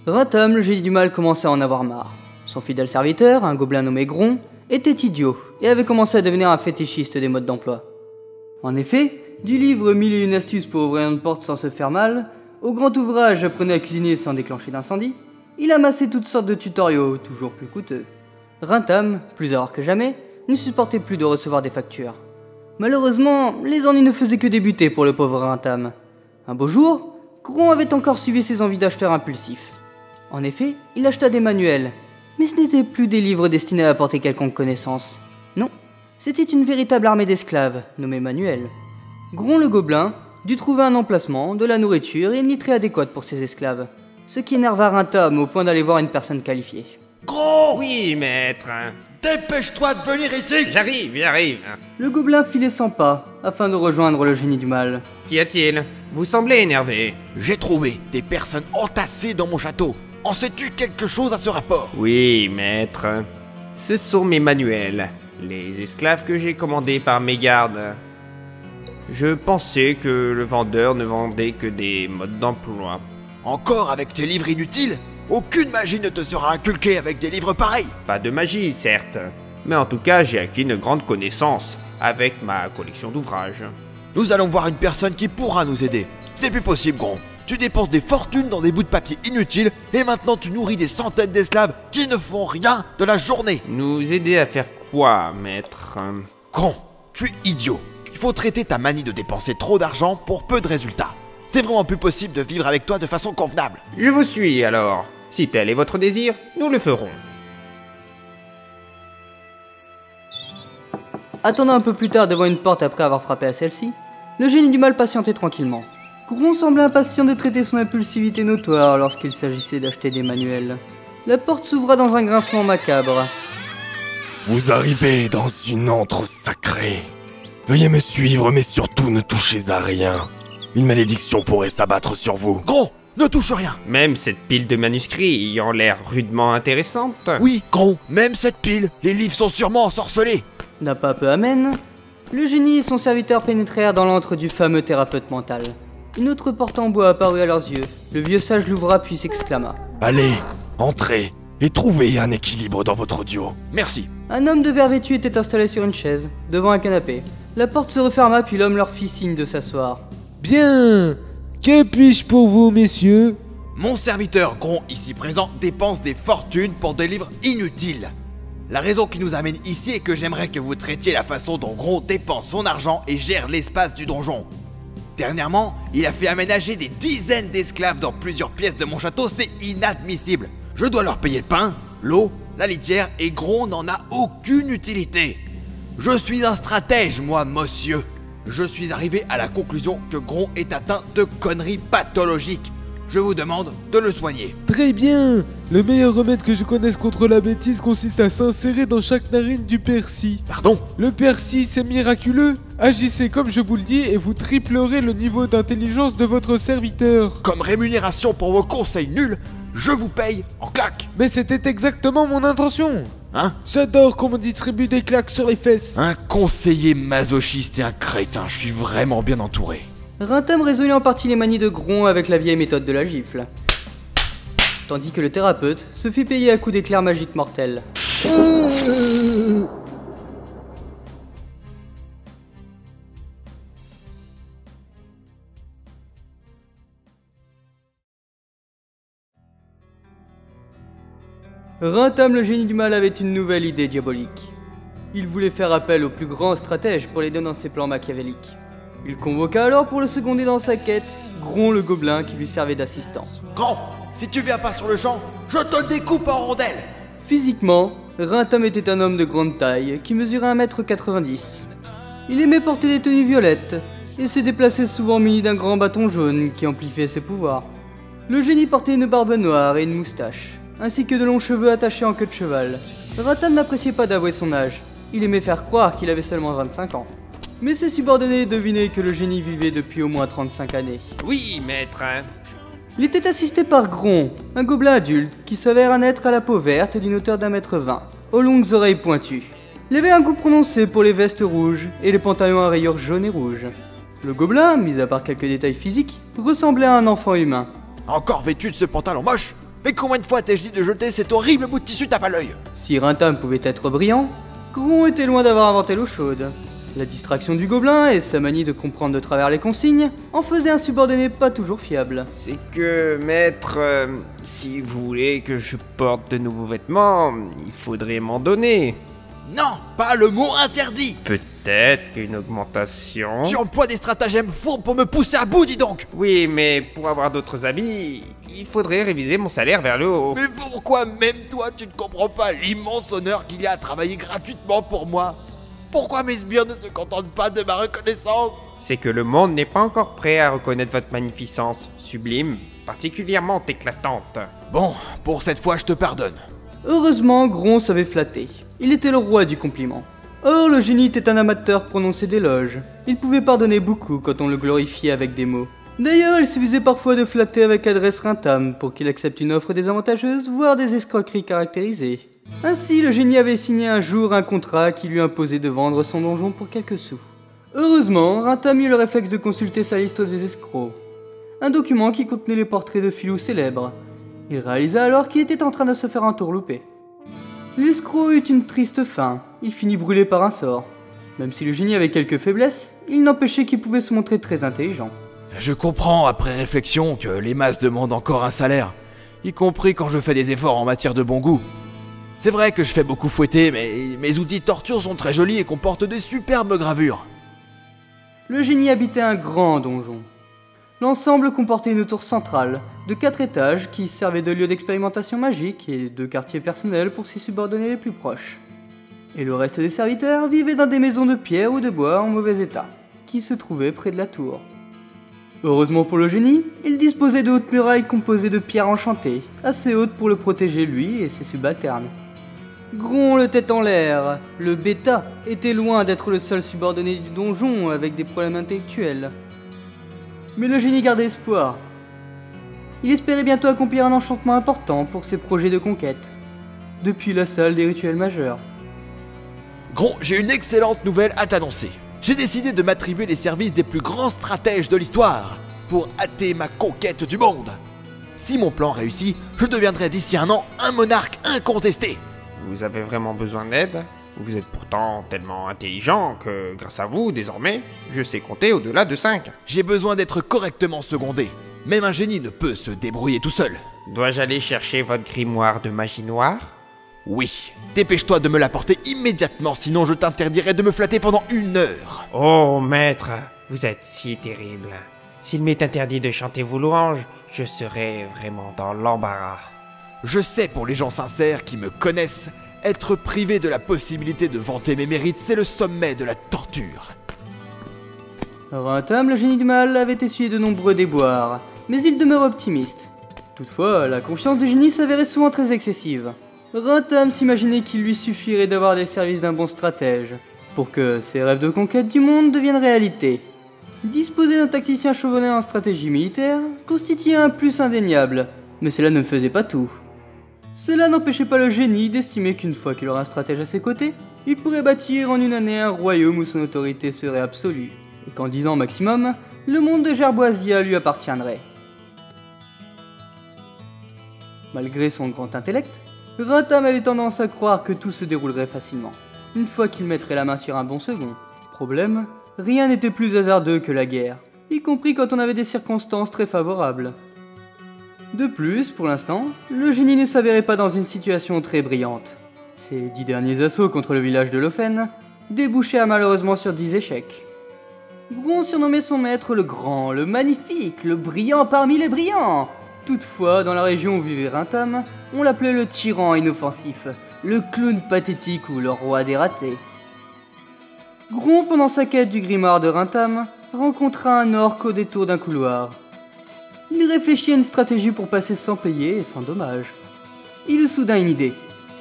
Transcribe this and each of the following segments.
Rintam, le génie du mal, commençait à en avoir marre. Son fidèle serviteur, un gobelin nommé Gron, était idiot et avait commencé à devenir un fétichiste des modes d'emploi. En effet, du livre 1001 astuces pour ouvrir une porte sans se faire mal, au grand ouvrage Apprenez à cuisiner sans déclencher d'incendie, il amassait toutes sortes de tutoriaux, toujours plus coûteux. Rintam, plus alors que jamais, ne supportait plus de recevoir des factures. Malheureusement, les ennuis ne faisaient que débuter pour le pauvre Rintam. Un beau jour, Gron avait encore suivi ses envies d'acheteur impulsif. En effet, il acheta des manuels, mais ce n'étaient plus des livres destinés à apporter quelconque connaissance. Non, c'était une véritable armée d'esclaves, nommée manuels. Gron le gobelin dut trouver un emplacement, de la nourriture et une literie adéquate pour ses esclaves, ce qui énerva Rintam au point d'aller voir une personne qualifiée. Gros! Oui, maître. Dépêche-toi de venir ici! J'arrive. Le gobelin filait 100 pas, afin de rejoindre le génie du mal. Qu'y a-t-il? Vous semblez énervé. J'ai trouvé des personnes entassées dans mon château. En sais-tu quelque chose à ce rapport? Oui, maître. Ce sont mes manuels, les esclaves que j'ai commandés par mes gardes. Je pensais que le vendeur ne vendait que des modes d'emploi. Encore avec tes livres inutiles? Aucune magie ne te sera inculquée avec des livres pareils. Pas de magie, certes, mais en tout cas, j'ai acquis une grande connaissance avec ma collection d'ouvrages. Nous allons voir une personne qui pourra nous aider. C'est plus possible, Gron. Tu dépenses des fortunes dans des bouts de papier inutiles et maintenant tu nourris des centaines d'esclaves qui ne font rien de la journée. Nous aider à faire quoi, maître? Gron, tu es idiot. Il faut traiter ta manie de dépenser trop d'argent pour peu de résultats. C'est vraiment plus possible de vivre avec toi de façon convenable. Je vous suis alors. Si tel est votre désir, nous le ferons. Attendant un peu plus tard devant une porte après avoir frappé à celle-ci, le génie du mal patientait tranquillement. Gron semblait impatient de traiter son impulsivité notoire lorsqu'il s'agissait d'acheter des manuels. La porte s'ouvra dans un grincement macabre. Vous arrivez dans une antre sacrée. Veuillez me suivre, mais surtout ne touchez à rien. Une malédiction pourrait s'abattre sur vous. Gron, ne touche rien. Même cette pile de manuscrits ayant l'air rudement intéressante. Oui, Gron, même cette pile. Les livres sont sûrement ensorcelés. D'un pas peu amène, le génie et son serviteur pénétrèrent dans l'antre du fameux thérapeute mental. Une autre porte en bois apparut à leurs yeux. Le vieux sage l'ouvra puis s'exclama. Allez, entrez et trouvez un équilibre dans votre duo. Merci. Un homme de verre vêtu était installé sur une chaise, devant un canapé. La porte se referma puis l'homme leur fit signe de s'asseoir. Bien. Que puis-je pour vous, messieurs? Mon serviteur Gron, ici présent, dépense des fortunes pour des livres inutiles. La raison qui nous amène ici est que j'aimerais que vous traitiez la façon dont Gron dépense son argent et gère l'espace du donjon. Dernièrement, il a fait aménager des dizaines d'esclaves dans plusieurs pièces de mon château, c'est inadmissible. Je dois leur payer le pain, l'eau, la litière et Gron n'en a aucune utilité. Je suis un stratège, moi, monsieur. Je suis arrivé à la conclusion que Gron est atteint de conneries pathologiques. Je vous demande de le soigner. Très bien. Le meilleur remède que je connaisse contre la bêtise consiste à s'insérer dans chaque narine du persil. Pardon? Le persil, c'est miraculeux. Agissez comme je vous le dis et vous triplerez le niveau d'intelligence de votre serviteur. Comme rémunération pour vos conseils nuls, je vous paye en claques. Mais c'était exactement mon intention. Hein? J'adore qu'on me distribue des claques sur les fesses. Un conseiller masochiste et un crétin, je suis vraiment bien entouré. Rintam résolut en partie les manies de Gron avec la vieille méthode de la gifle. Tandis que le thérapeute se fit payer à coups d'éclairs magiques mortels. Rintam, le génie du mal, avait une nouvelle idée diabolique. Il voulait faire appel au plus grand stratège pour l'aider dans ses plans machiavéliques. Il convoqua alors pour le seconder dans sa quête Gron le gobelin qui lui servait d'assistant. Gron, si tu viens pas sur le champ, je te découpe en rondelles. Physiquement, Rintam était un homme de grande taille qui mesurait 1m90. Il aimait porter des tenues violettes et se déplaçait souvent muni d'un grand bâton jaune qui amplifiait ses pouvoirs. Le génie portait une barbe noire et une moustache, ainsi que de longs cheveux attachés en queue de cheval. Rintam n'appréciait pas d'avouer son âge, il aimait faire croire qu'il avait seulement 25 ans. Mais ses subordonnés devinaient que le génie vivait depuis au moins 35 années. Oui, maître. Il était assisté par Gron, un gobelin adulte qui s'avère un être à la peau verte d'une hauteur d'1m20, aux longues oreilles pointues. Il avait un goût prononcé pour les vestes rouges et les pantalons à rayures jaunes et rouges. Le gobelin, mis à part quelques détails physiques, ressemblait à un enfant humain. Encore vêtu de ce pantalon moche? Mais combien de fois t'ai-je dit de jeter cet horrible bout de tissu tape à l'œil? Si Rintam pouvait être brillant, Gron était loin d'avoir inventé l'eau chaude. La distraction du gobelin et sa manie de comprendre de travers les consignes en faisaient un subordonné pas toujours fiable. C'est que, maître, si vous voulez que je porte de nouveaux vêtements, il faudrait m'en donner. Non, pas le mot interdit. Peut-être qu'une augmentation... Tu emploies des stratagèmes fourbes pour me pousser à bout, dis donc. Oui, mais pour avoir d'autres habits, il faudrait réviser mon salaire vers le haut. Mais pourquoi même toi tu ne comprends pas l'immense honneur qu'il y a à travailler gratuitement pour moi? Pourquoi mes sbires ne se contentent pas de ma reconnaissance? C'est que le monde n'est pas encore prêt à reconnaître votre magnificence, sublime, particulièrement éclatante. Bon, pour cette fois je te pardonne. Heureusement, Gron savait flatter. Il était le roi du compliment. Or, le génie était un amateur prononcé d'éloges. Il pouvait pardonner beaucoup quand on le glorifiait avec des mots. D'ailleurs, il suffisait parfois de flatter avec adresse Rintam pour qu'il accepte une offre désavantageuse, voire des escroqueries caractérisées. Ainsi, le génie avait signé un jour un contrat qui lui imposait de vendre son donjon pour quelques sous. Heureusement, Rintam eut le réflexe de consulter sa liste des escrocs. Un document qui contenait les portraits de filous célèbres. Il réalisa alors qu'il était en train de se faire entourlouper. L'escroc eut une triste fin, il finit brûlé par un sort. Même si le génie avait quelques faiblesses, il n'empêchait qu'il pouvait se montrer très intelligent. Je comprends après réflexion que les masses demandent encore un salaire, y compris quand je fais des efforts en matière de bon goût. C'est vrai que je fais beaucoup fouetter, mais mes outils de torture sont très jolis et comportent des superbes gravures. Le génie habitait un grand donjon. L'ensemble comportait une tour centrale, de 4 étages, qui servait de lieu d'expérimentation magique et de quartier personnel pour ses subordonnés les plus proches. Et le reste des serviteurs vivaient dans des maisons de pierre ou de bois en mauvais état, qui se trouvaient près de la tour. Heureusement pour le génie, il disposait de hautes murailles composées de pierres enchantées, assez hautes pour le protéger lui et ses subalternes. Gron le tête en l'air, le bêta était loin d'être le seul subordonné du donjon avec des problèmes intellectuels. Mais le génie gardait espoir. Il espérait bientôt accomplir un enchantement important pour ses projets de conquête, depuis la salle des rituels majeurs. Gron, j'ai une excellente nouvelle à t'annoncer. J'ai décidé de m'attribuer les services des plus grands stratèges de l'histoire pour hâter ma conquête du monde. Si mon plan réussit, je deviendrai d'ici un an un monarque incontesté. Vous avez vraiment besoin d'aide? Vous êtes pourtant tellement intelligent que, grâce à vous, désormais, je sais compter au-delà de 5. J'ai besoin d'être correctement secondé. Même un génie ne peut se débrouiller tout seul. Dois-je aller chercher votre grimoire de magie noire? Oui, dépêche-toi de me l'apporter immédiatement, sinon je t'interdirai de me flatter pendant 1 heure. Oh, maître, vous êtes si terrible. S'il m'est interdit de chanter vos louanges, je serai vraiment dans l'embarras. Je sais, pour les gens sincères qui me connaissent, être privé de la possibilité de vanter mes mérites, c'est le sommet de la torture. Rintam, le génie du mal, avait essuyé de nombreux déboires, mais il demeurait optimiste. Toutefois, la confiance du génie s'avérait souvent très excessive. Rintam s'imaginait qu'il lui suffirait d'avoir les services d'un bon stratège, pour que ses rêves de conquête du monde deviennent réalité. Disposer d'un tacticien chevronné en stratégie militaire constituait un plus indéniable, mais cela ne faisait pas tout. Cela n'empêchait pas le génie d'estimer qu'une fois qu'il aura un stratège à ses côtés, il pourrait bâtir en 1 année un royaume où son autorité serait absolue, et qu'en 10 ans maximum, le monde de Gerboisia lui appartiendrait. Malgré son grand intellect, Rintam avait tendance à croire que tout se déroulerait facilement, une fois qu'il mettrait la main sur un bon second. Problème, rien n'était plus hasardeux que la guerre, y compris quand on avait des circonstances très favorables. De plus, pour l'instant, le génie ne s'avérait pas dans une situation très brillante. Ses 10 derniers assauts contre le village de Lofen débouchaient malheureusement sur 10 échecs. Gron surnommait son maître le grand, le magnifique, le brillant parmi les brillants. Toutefois, dans la région où vivait Rintam, on l'appelait le tyran inoffensif, le clown pathétique ou le roi des ratés. Gron, pendant sa quête du grimoire de Rintam, rencontra un orque au détour d'un couloir. Il réfléchit à une stratégie pour passer sans payer et sans dommage. Il eut soudain une idée.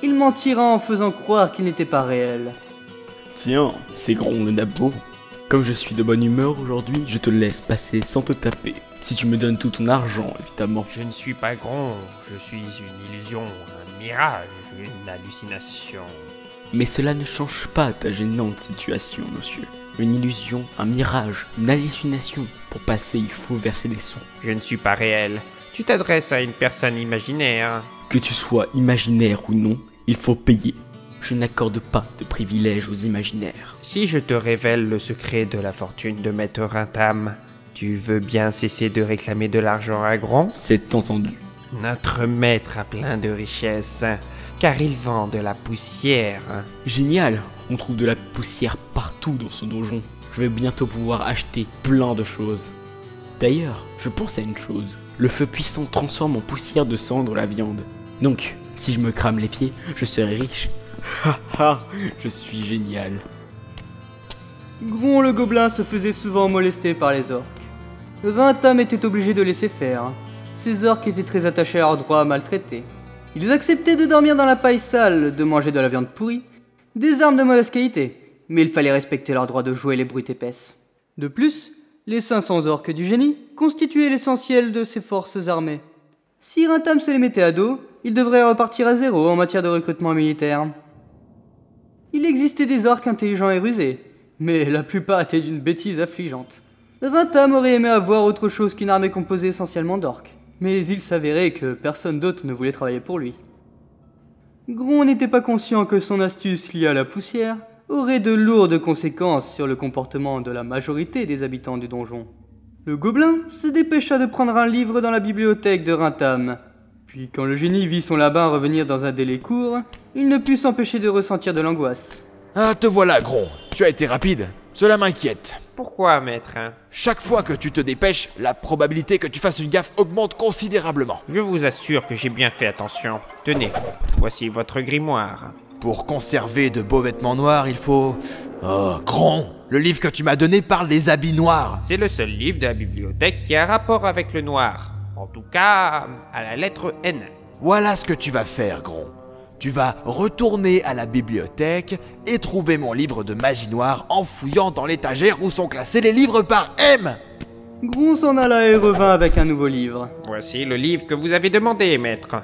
Il mentira en faisant croire qu'il n'était pas réel. Tiens, c'est Gron le Nabo. Comme je suis de bonne humeur aujourd'hui, je te laisse passer sans te taper. Si tu me donnes tout ton argent, évidemment. Je ne suis pas Gron, je suis une illusion, un mirage, une hallucination. Mais cela ne change pas ta gênante situation, monsieur. Une illusion, un mirage, une hallucination. Pour passer, il faut verser des sous. Je ne suis pas réel. Tu t'adresses à une personne imaginaire. Que tu sois imaginaire ou non, il faut payer. Je n'accorde pas de privilèges aux imaginaires. Si je te révèle le secret de la fortune de Maître Rintam, tu veux bien cesser de réclamer de l'argent à Gron? C'est entendu. Notre maître a plein de richesses, car il vend de la poussière. Génial, on trouve de la poussière partout dans ce donjon. Je vais bientôt pouvoir acheter plein de choses. D'ailleurs, je pense à une chose. Le feu puissant transforme en poussière de cendre la viande. Donc, si je me crame les pieds, je serai riche. Haha, je suis génial. Gron le gobelin se faisait souvent molester par les orques. Rintam était obligé de laisser faire. Ces orques étaient très attachés à leurs droits maltraités. Ils acceptaient de dormir dans la paille sale, de manger de la viande pourrie, des armes de mauvaise qualité, mais il fallait respecter leur droit de jouer les brutes épaisses. De plus, les 500 orques du génie constituaient l'essentiel de ses forces armées. Si Rintam se les mettait à dos, il devrait repartir à zéro en matière de recrutement militaire. Il existait des orques intelligents et rusés, mais la plupart étaient d'une bêtise affligeante. Rintam aurait aimé avoir autre chose qu'une armée composée essentiellement d'orques, mais il s'avérait que personne d'autre ne voulait travailler pour lui. Gron n'était pas conscient que son astuce liée à la poussière aurait de lourdes conséquences sur le comportement de la majorité des habitants du donjon. Le gobelin se dépêcha de prendre un livre dans la bibliothèque de Rintam. Puis quand le génie vit son labin revenir dans un délai court, il ne put s'empêcher de ressentir de l'angoisse. Ah, te voilà, Gron. Tu as été rapide. Cela m'inquiète. Pourquoi, maître? Chaque fois que tu te dépêches, la probabilité que tu fasses une gaffe augmente considérablement. Je vous assure que j'ai bien fait attention. Tenez, voici votre grimoire. Pour conserver de beaux vêtements noirs, il faut... Oh, Gron, le livre que tu m'as donné parle des habits noirs. C'est le seul livre de la bibliothèque qui a rapport avec le noir. En tout cas, à la lettre N. Voilà ce que tu vas faire, Gron. Tu vas retourner à la bibliothèque et trouver mon livre de magie noire en fouillant dans l'étagère où sont classés les livres par M. Gron s'en alla et revint avec un nouveau livre. Voici le livre que vous avez demandé, maître.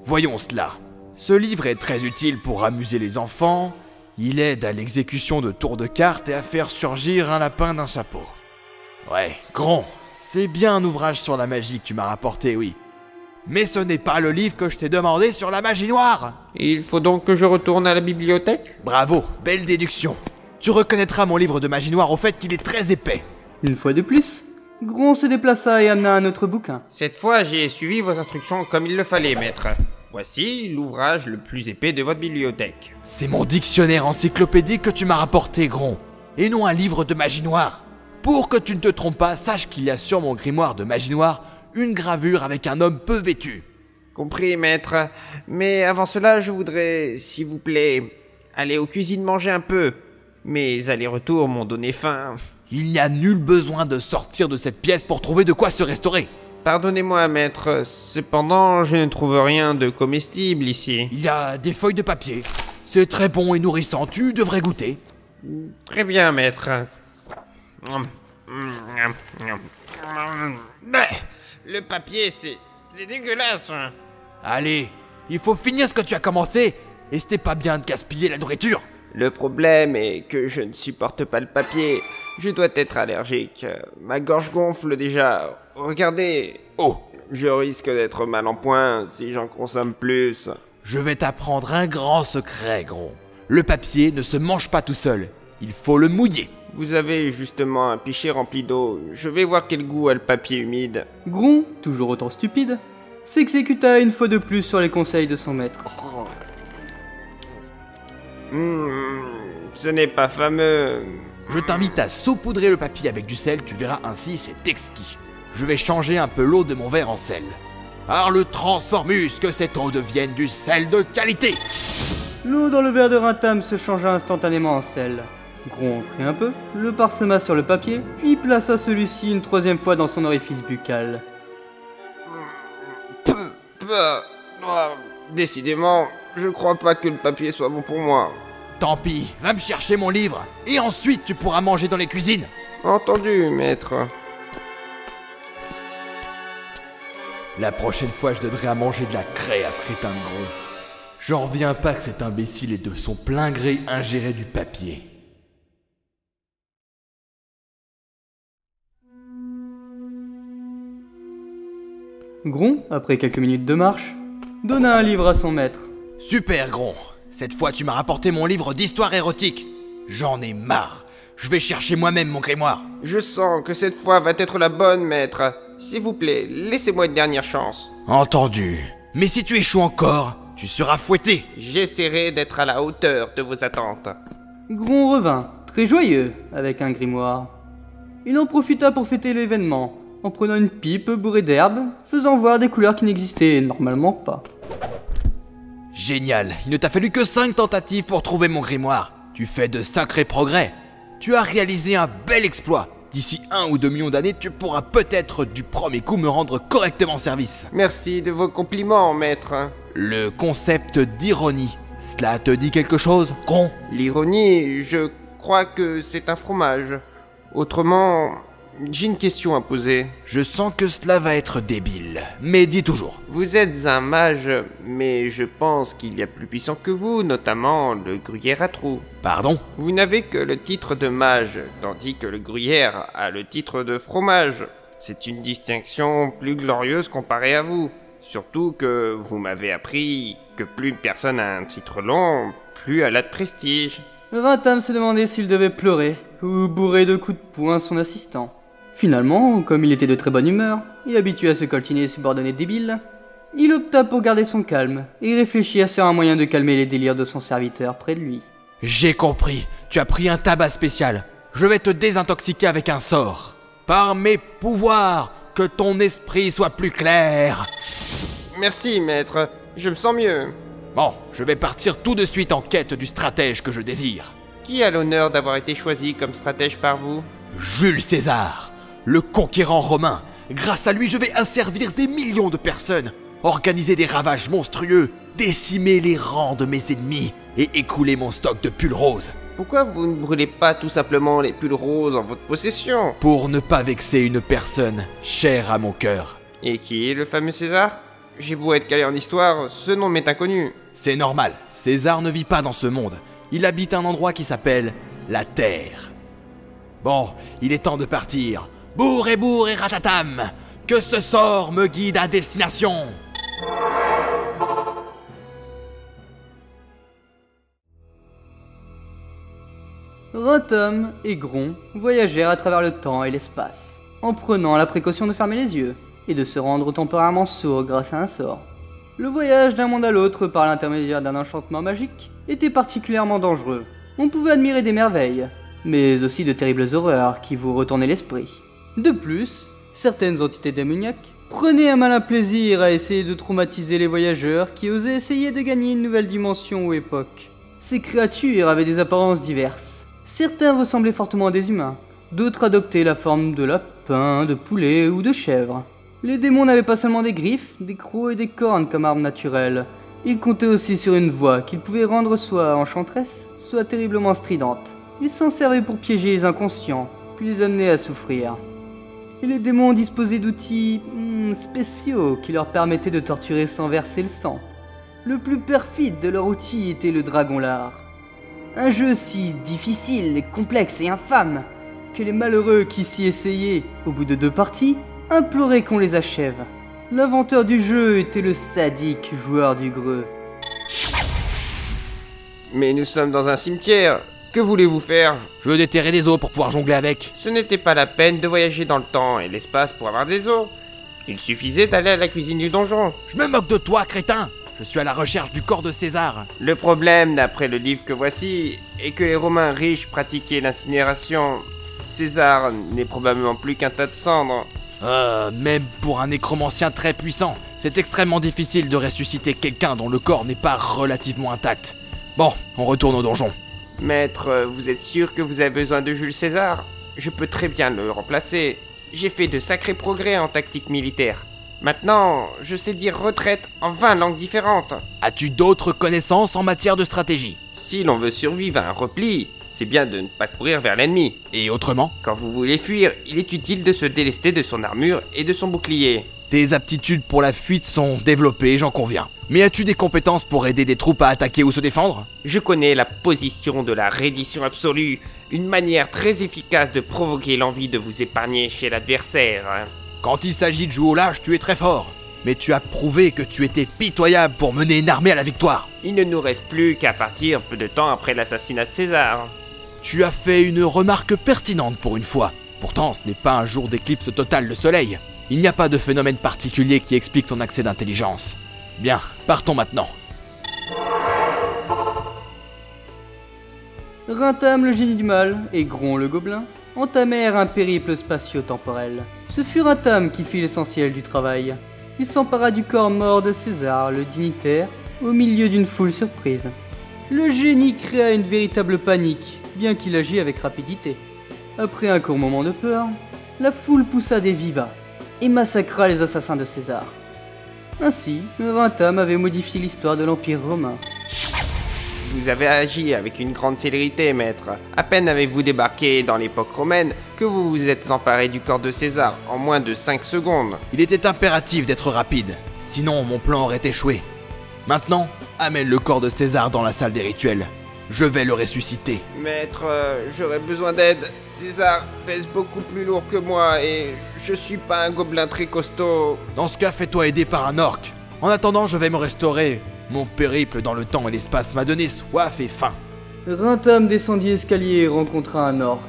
Voyons cela. Ce livre est très utile pour amuser les enfants. Il aide à l'exécution de tours de cartes et à faire surgir un lapin d'un chapeau. Ouais, Gron, c'est bien un ouvrage sur la magie que tu m'as rapporté, oui. Mais ce n'est pas le livre que je t'ai demandé sur la magie noire. Il faut donc que je retourne à la bibliothèque? Bravo, belle déduction. Tu reconnaîtras mon livre de magie noire au fait qu'il est très épais. Une fois de plus, Gron se déplaça et amena un autre bouquin. Cette fois, j'ai suivi vos instructions comme il le fallait, maître. Voici l'ouvrage le plus épais de votre bibliothèque. C'est mon dictionnaire encyclopédique que tu m'as rapporté, Gron, et non un livre de magie noire. Pour que tu ne te trompes pas, sache qu'il y a sur mon grimoire de magie noire une gravure avec un homme peu vêtu. Compris, maître. Mais avant cela, je voudrais, s'il vous plaît, aller aux cuisines manger un peu. Mes allers-retours m'ont donné faim. Il n'y a nul besoin de sortir de cette pièce pour trouver de quoi se restaurer. Pardonnez-moi, maître. Cependant, je ne trouve rien de comestible ici. Il y a des feuilles de papier. C'est très bon et nourrissant, tu devrais goûter. Très bien, maître. Le papier, c'est dégueulasse. Allez, il faut finir ce que tu as commencé, et c'était pas bien de gaspiller la nourriture. Le problème est que je ne supporte pas le papier. Je dois être allergique. Ma gorge gonfle déjà. Regardez. Oh, Je risque d'être mal en point si j'en consomme plus. je vais t'apprendre un grand secret, Gron. Le papier ne se mange pas tout seul, il faut le mouiller. Vous avez justement un pichet rempli d'eau. Je vais voir quel goût a le papier humide. Gron, toujours autant stupide, s'exécuta une fois de plus sur les conseils de son maître. Ce n'est pas fameux. Je t'invite à saupoudrer le papier avec du sel, tu verras ainsi, c'est exquis. Je vais changer un peu l'eau de mon verre en sel. Alors le transformus, que cette eau devienne du sel de qualité. L'eau dans le verre de Rintam se changea instantanément en sel. Gron en prit un peu, le parsema sur le papier, puis plaça celui-ci une troisième fois dans son orifice buccal. Décidément, je crois pas que le papier soit bon pour moi. Tant pis, va me chercher mon livre, et ensuite tu pourras manger dans les cuisines. Entendu, maître. La prochaine fois, je donnerai à manger de la craie à ce crétin de Gron. J'en reviens pas que cet imbécile ait de son plein gré ingéré du papier. Gron, après quelques minutes de marche, donna un livre à son maître. Super Gron, cette fois tu m'as rapporté mon livre d'histoire érotique. J'en ai marre. Je vais chercher moi-même mon grimoire. Je sens que cette fois va être la bonne, maître. S'il vous plaît, laissez-moi une dernière chance. Entendu. Mais si tu échoues encore, tu seras fouetté. J'essaierai d'être à la hauteur de vos attentes. Gron revint, très joyeux, avec un grimoire. Il en profita pour fêter l'événement, en prenant une pipe bourrée d'herbes, faisant voir des couleurs qui n'existaient normalement pas. Génial, il ne t'a fallu que 5 tentatives pour trouver mon grimoire. Tu fais de sacrés progrès. Tu as réalisé un bel exploit. D'ici 1 ou 2 millions d'années, tu pourras peut-être du premier coup me rendre correctement service. Merci de vos compliments, maître. Le concept d'ironie, cela te dit quelque chose, Gron? L'ironie, je crois que c'est un fromage. Autrement, j'ai une question à poser. Je sens que cela va être débile, mais dis toujours. Vous êtes un mage, mais je pense qu'il y a plus puissant que vous, notamment le gruyère à trous. Pardon? Vous n'avez que le titre de mage, tandis que le gruyère a le titre de fromage. C'est une distinction plus glorieuse comparée à vous. Surtout que vous m'avez appris que plus une personne a un titre long, plus elle a de prestige. Ratam se demandait s'il devait pleurer ou bourrer de coups de poing son assistant. Finalement, comme il était de très bonne humeur et habitué à se coltiner subordonnés débiles, il opta pour garder son calme et réfléchir sur un moyen de calmer les délires de son serviteur près de lui. J'ai compris, tu as pris un tabac spécial. Je vais te désintoxiquer avec un sort. Par mes pouvoirs, que ton esprit soit plus clair. Merci, maître. Je me sens mieux. Bon, je vais partir tout de suite en quête du stratège que je désire. Qui a l'honneur d'avoir été choisi comme stratège par vous? Jules César, le conquérant romain. Grâce à lui, je vais asservir des millions de personnes, organiser des ravages monstrueux, décimer les rangs de mes ennemis et écouler mon stock de pulls roses. Pourquoi vous ne brûlez pas tout simplement les pulls roses en votre possession? Pour ne pas vexer une personne chère à mon cœur. Et qui est le fameux César? J'ai beau être calé en histoire, ce nom m'est inconnu. C'est normal, César ne vit pas dans ce monde. Il habite un endroit qui s'appelle la Terre. Bon, il est temps de partir. Bourre et ratatam! Que ce sort me guide à destination! Ratam et Gron voyagèrent à travers le temps et l'espace, en prenant la précaution de fermer les yeux et de se rendre temporairement sourd grâce à un sort. Le voyage d'un monde à l'autre par l'intermédiaire d'un enchantement magique était particulièrement dangereux. On pouvait admirer des merveilles, mais aussi de terribles horreurs qui vous retournaient l'esprit. De plus, certaines entités démoniaques prenaient un malin plaisir à essayer de traumatiser les voyageurs qui osaient essayer de gagner une nouvelle dimension ou époque. Ces créatures avaient des apparences diverses. Certains ressemblaient fortement à des humains, d'autres adoptaient la forme de lapins, de poulets ou de chèvres. Les démons n'avaient pas seulement des griffes, des crocs et des cornes comme armes naturelles. Ils comptaient aussi sur une voix qu'ils pouvaient rendre soit enchanteresse, soit terriblement stridente. Ils s'en servaient pour piéger les inconscients, puis les amener à souffrir. Et les démons disposaient d'outils spéciaux qui leur permettaient de torturer sans verser le sang. Le plus perfide de leur outil était le dragon lard. Un jeu si difficile, complexe et infâme que les malheureux qui s'y essayaient, au bout de 2 parties, imploraient qu'on les achève. L'inventeur du jeu était le sadique joueur du greu. Mais nous sommes dans un cimetière. Que voulez-vous faire? Je veux déterrer des os pour pouvoir jongler avec. Ce n'était pas la peine de voyager dans le temps et l'espace pour avoir des os. Il suffisait d'aller à la cuisine du donjon. Je me moque de toi, crétin! Je suis à la recherche du corps de César. Le problème, d'après le livre que voici, est que les Romains riches pratiquaient l'incinération. César n'est probablement plus qu'un tas de cendres. Même pour un nécromancien très puissant, c'est extrêmement difficile de ressusciter quelqu'un dont le corps n'est pas relativement intact. Bon, on retourne au donjon. Maître, vous êtes sûr que vous avez besoin de Jules César? Je peux très bien le remplacer. J'ai fait de sacrés progrès en tactique militaire. Maintenant, je sais dire retraite en 20 langues différentes. As-tu d'autres connaissances en matière de stratégie? Si l'on veut survivre à un repli, c'est bien de ne pas courir vers l'ennemi. Et autrement? Quand vous voulez fuir, il est utile de se délester de son armure et de son bouclier. Tes aptitudes pour la fuite sont développées, j'en conviens. Mais as-tu des compétences pour aider des troupes à attaquer ou se défendre? Je connais la position de la reddition absolue, une manière très efficace de provoquer l'envie de vous épargner chez l'adversaire. Quand il s'agit de jouer au lâche, tu es très fort. Mais tu as prouvé que tu étais pitoyable pour mener une armée à la victoire. Il ne nous reste plus qu'à partir peu de temps après l'assassinat de César. Tu as fait une remarque pertinente pour une fois. Pourtant, ce n'est pas un jour d'éclipse totale de soleil. Il n'y a pas de phénomène particulier qui explique ton accès d'intelligence. Bien, partons maintenant. Rintam le génie du mal et Gron le gobelin entamèrent un périple spatio-temporel. Ce fut Rintam qui fit l'essentiel du travail. Il s'empara du corps mort de César, le dignitaire, au milieu d'une foule surprise. Le génie créa une véritable panique, bien qu'il agit avec rapidité. Après un court moment de peur, la foule poussa des vivas et massacra les assassins de César. Ainsi, Rintam avait modifié l'histoire de l'Empire romain. Vous avez agi avec une grande célérité, maître. À peine avez-vous débarqué dans l'époque romaine que vous vous êtes emparé du corps de César en moins de 5 secondes. Il était impératif d'être rapide, sinon mon plan aurait échoué. Maintenant, amène le corps de César dans la salle des rituels. Je vais le ressusciter. Maître, j'aurais besoin d'aide. César pèse beaucoup plus lourd que moi et je suis pas un gobelin très costaud. Dans ce cas, fais-toi aider par un orc. En attendant, je vais me restaurer. Mon périple dans le temps et l'espace m'a donné soif et faim. Rintam descendit l'escalier et rencontra un orc.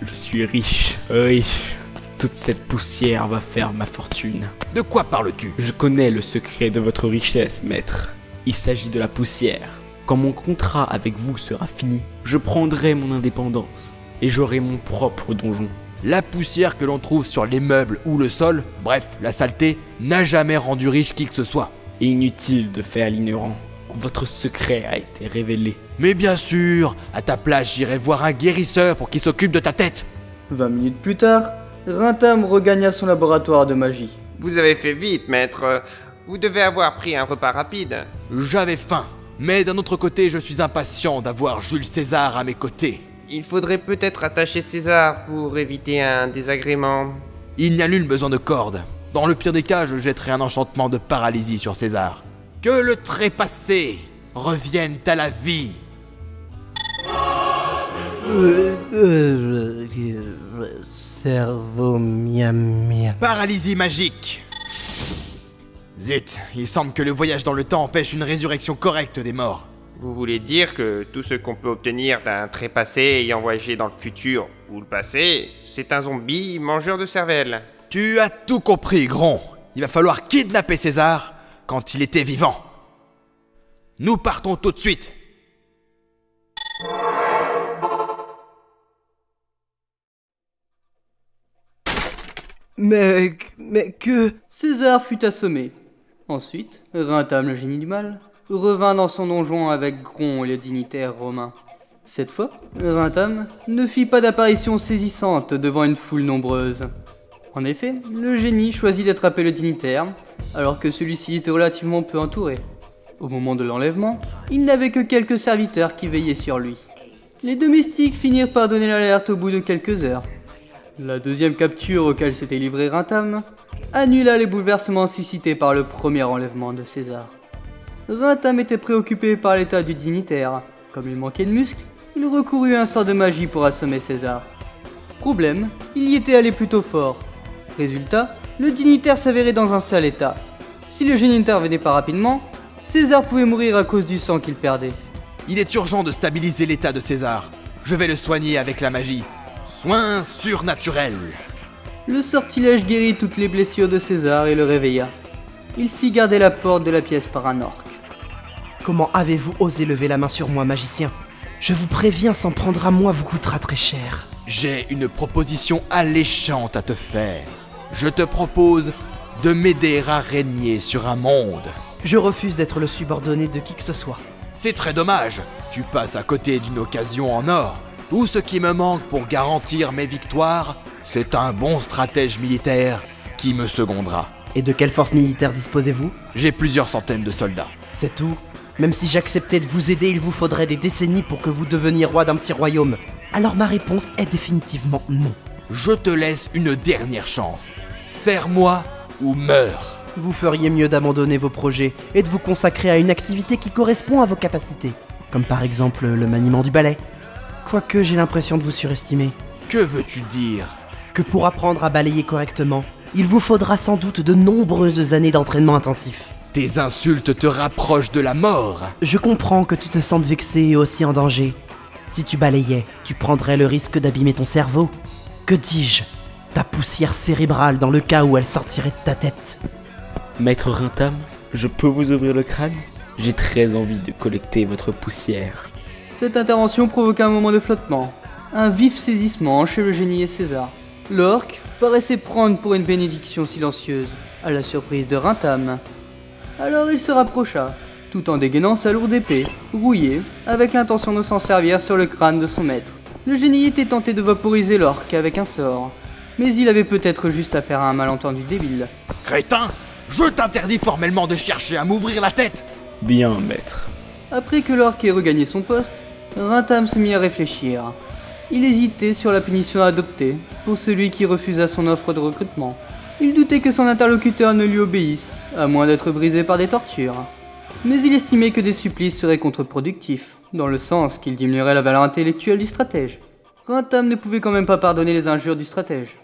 Je suis riche, riche. Toute cette poussière va faire ma fortune. De quoi parles-tu? Je connais le secret de votre richesse, maître. Il s'agit de la poussière. Quand mon contrat avec vous sera fini, je prendrai mon indépendance et j'aurai mon propre donjon. La poussière que l'on trouve sur les meubles ou le sol, bref, la saleté, n'a jamais rendu riche qui que ce soit. Inutile de faire l'ignorant. Votre secret a été révélé. Mais bien sûr, à ta place, j'irai voir un guérisseur pour qu'il s'occupe de ta tête. 20 minutes plus tard, Rintam regagna son laboratoire de magie. Vous avez fait vite, maître. Vous devez avoir pris un repas rapide. J'avais faim, mais d'un autre côté, je suis impatient d'avoir Jules César à mes côtés. Il faudrait peut-être attacher César pour éviter un désagrément. Il n'y a nul besoin de corde. Dans le pire des cas, je jetterai un enchantement de paralysie sur César. Que le trépassé revienne à la vie. Cerveau miam miam. Paralysie magique. Zut, il semble que le voyage dans le temps empêche une résurrection correcte des morts. Vous voulez dire que tout ce qu'on peut obtenir d'un trépassé ayant voyagé dans le futur ou le passé, c'est un zombie mangeur de cervelle? Tu as tout compris, Gron. Il va falloir kidnapper César quand il était vivant. Nous partons tout de suite. Mais que... César fut assommé. Ensuite, Rintam le génie du mal revint dans son donjon avec Gron et le dignitaire romain. Cette fois, Rintam ne fit pas d'apparition saisissante devant une foule nombreuse. En effet, le génie choisit d'attraper le dignitaire, alors que celui-ci était relativement peu entouré. Au moment de l'enlèvement, il n'avait que quelques serviteurs qui veillaient sur lui. Les domestiques finirent par donner l'alerte au bout de quelques heures. La deuxième capture auquel s'était livré Rintam annula les bouleversements suscités par le premier enlèvement de César. Rintam était préoccupé par l'état du dignitaire. Comme il manquait de muscles, il recourut à un sort de magie pour assommer César. Problème, il y était allé plutôt fort. Résultat, le dignitaire s'avérait dans un sale état. Si le génie n'intervenait pas rapidement, César pouvait mourir à cause du sang qu'il perdait. Il est urgent de stabiliser l'état de César. Je vais le soigner avec la magie. Soins surnaturels. Le sortilège guérit toutes les blessures de César et le réveilla. Il fit garder la porte de la pièce par un orc. Comment avez-vous osé lever la main sur moi, magicien? Je vous préviens, s'en prendre à moi vous coûtera très cher. J'ai une proposition alléchante à te faire. Je te propose de m'aider à régner sur un monde. Je refuse d'être le subordonné de qui que ce soit. C'est très dommage. Tu passes à côté d'une occasion en or. Tout ce qui me manque pour garantir mes victoires, c'est un bon stratège militaire qui me secondera. Et de quelle force militaire disposez-vous? J'ai plusieurs centaines de soldats. C'est tout. Même si j'acceptais de vous aider, il vous faudrait des décennies pour que vous deveniez roi d'un petit royaume. Alors ma réponse est définitivement non. Je te laisse une dernière chance. Serre-moi ou meurs. Vous feriez mieux d'abandonner vos projets et de vous consacrer à une activité qui correspond à vos capacités. Comme par exemple le maniement du balai. Quoique j'ai l'impression de vous surestimer. Que veux-tu dire? Que pour apprendre à balayer correctement, Il vous faudra sans doute de nombreuses années d'entraînement intensif. Tes insultes te rapprochent de la mort. Je comprends que tu te sentes vexé et aussi en danger. Si tu balayais, tu prendrais le risque d'abîmer ton cerveau. Que dis-je? Ta poussière cérébrale dans le cas où elle sortirait de ta tête. Maître Rintam, je peux vous ouvrir le crâne? J'ai très envie de collecter votre poussière. Cette intervention provoqua un moment de flottement, un vif saisissement chez le génie et César. L'orque paraissait prendre pour une bénédiction silencieuse, à la surprise de Rintam. Alors il se rapprocha, tout en dégainant sa lourde épée, rouillée, avec l'intention de s'en servir sur le crâne de son maître. Le génie était tenté de vaporiser l'orque avec un sort, mais il avait peut-être juste affaire à un malentendu débile. Crétin, je t'interdis formellement de chercher à m'ouvrir la tête. Bien, maître. Après que l'orque ait regagné son poste, Rintam se mit à réfléchir. Il hésitait sur la punition à adopter pour celui qui refusa son offre de recrutement. Il doutait que son interlocuteur ne lui obéisse, à moins d'être brisé par des tortures. Mais il estimait que des supplices seraient contre-productifs, dans le sens qu'ils diminueraient la valeur intellectuelle du stratège. Rintam ne pouvait quand même pas pardonner les injures du stratège.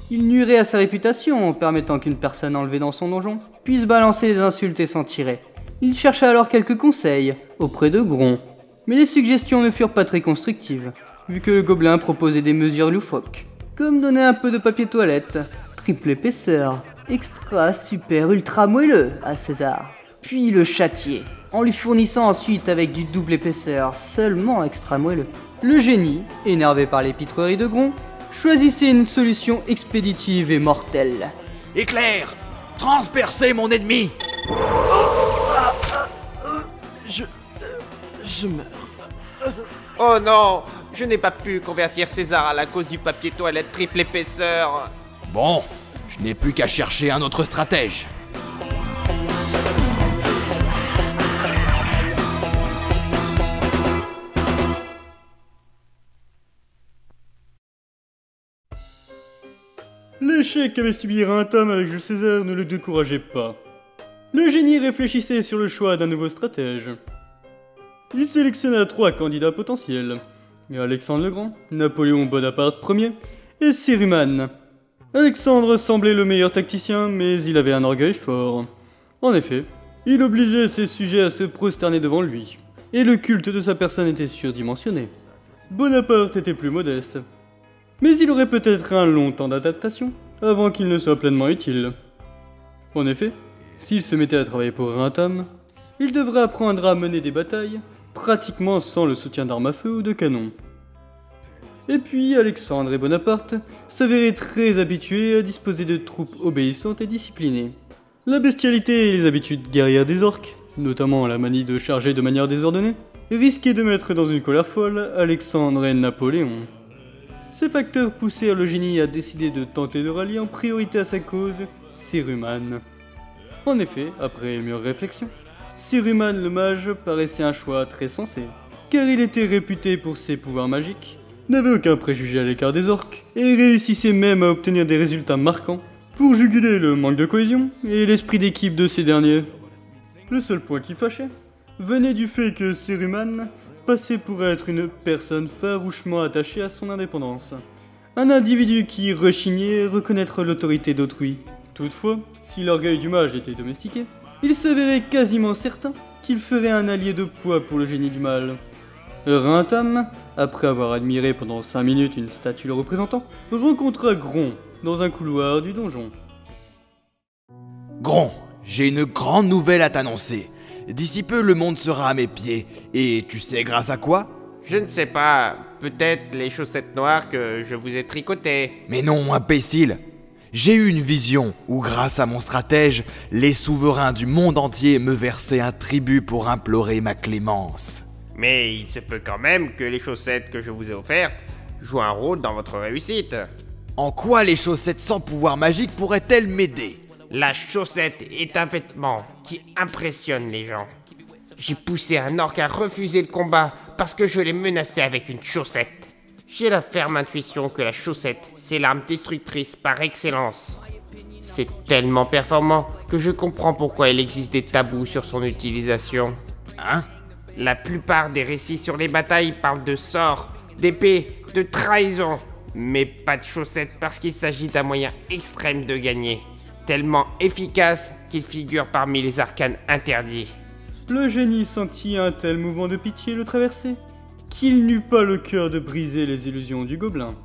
Il nuirait à sa réputation en permettant qu'une personne enlevée dans son donjon puisse balancer les insultes et s'en tirer. Il chercha alors quelques conseils auprès de Gron, mais les suggestions ne furent pas très constructives, vu que le gobelin proposait des mesures loufoques, comme donner un peu de papier toilette, triple épaisseur, extra super ultra moelleux à César, puis le châtier, en lui fournissant ensuite avec du double épaisseur seulement extra moelleux. Le génie, énervé par les pitreries de Gron, choisissait une solution expéditive et mortelle. Éclair, transpercez mon ennemi. Je meurs. Oh non, je n'ai pas pu convertir César à la cause du papier toilette triple épaisseur. Bon, je n'ai plus qu'à chercher un autre stratège. L'échec qu'avait subi Rintam avec Jules César ne le décourageait pas. Le génie réfléchissait sur le choix d'un nouveau stratège. Il sélectionna 3 candidats potentiels. Alexandre le Grand, Napoléon Bonaparte Ier et Saruman. Alexandre semblait le meilleur tacticien, mais il avait un orgueil fort. En effet, il obligeait ses sujets à se prosterner devant lui, et le culte de sa personne était surdimensionné. Bonaparte était plus modeste. Mais il aurait peut-être un long temps d'adaptation, avant qu'il ne soit pleinement utile. En effet, s'il se mettait à travailler pour Rintam, il devrait apprendre à mener des batailles, pratiquement sans le soutien d'armes à feu ou de canons. Et puis Alexandre et Bonaparte s'avéraient très habitués à disposer de troupes obéissantes et disciplinées. La bestialité et les habitudes guerrières des orques, notamment la manie de charger de manière désordonnée, risquaient de mettre dans une colère folle Alexandre et Napoléon. Ces facteurs poussèrent le génie à décider de tenter de rallier en priorité à sa cause Saruman. En effet, après mûre réflexion, Saruman le mage paraissait un choix très sensé, car il était réputé pour ses pouvoirs magiques, n'avait aucun préjugé à l'écart des orques, et réussissait même à obtenir des résultats marquants pour juguler le manque de cohésion et l'esprit d'équipe de ces derniers. Le seul point qui fâchait venait du fait que Saruman passait pour être une personne farouchement attachée à son indépendance. Un individu qui rechignait à reconnaître l'autorité d'autrui. Toutefois, si l'orgueil du mage était domestiqué, il s'avérait quasiment certain qu'il ferait un allié de poids pour le génie du mal. Rintam, après avoir admiré pendant 5 minutes une statue le représentant, rencontra Gron dans un couloir du donjon. Gron, j'ai une grande nouvelle à t'annoncer. D'ici peu, le monde sera à mes pieds. Et tu sais grâce à quoi? Je ne sais pas, peut-être les chaussettes noires que je vous ai tricotées. Mais non, imbécile. J'ai eu une vision où, grâce à mon stratège, les souverains du monde entier me versaient un tribut pour implorer ma clémence. Mais il se peut quand même que les chaussettes que je vous ai offertes jouent un rôle dans votre réussite. En quoi les chaussettes sans pouvoir magique pourraient-elles m'aider? La chaussette est un vêtement qui impressionne les gens. J'ai poussé un orc à refuser le combat parce que je l'ai menacé avec une chaussette. J'ai la ferme intuition que la chaussette, c'est l'arme destructrice par excellence. C'est tellement performant que je comprends pourquoi il existe des tabous sur son utilisation. Hein? La plupart des récits sur les batailles parlent de sorts, d'épées, de trahison, Mais pas de chaussettes parce qu'il s'agit d'un moyen extrême de gagner. Tellement efficace qu'il figure parmi les arcanes interdits. Le génie sentit un tel mouvement de pitié le traverser, qu'il n'eut pas le cœur de briser les illusions du gobelin.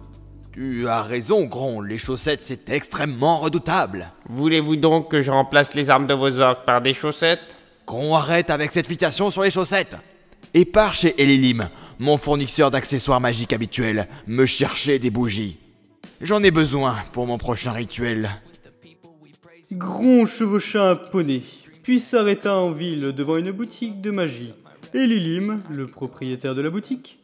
Tu as raison, Gron, les chaussettes c'est extrêmement redoutable. Voulez-vous donc que je remplace les armes de vos orques par des chaussettes? Gron, arrête avec cette fixation sur les chaussettes. Et pars chez Elilim, mon fournisseur d'accessoires magiques habituel, me chercher des bougies. J'en ai besoin pour mon prochain rituel. Gron chevaucha un poney, puis s'arrêta en ville devant une boutique de magie. Et Lilim, le propriétaire de la boutique,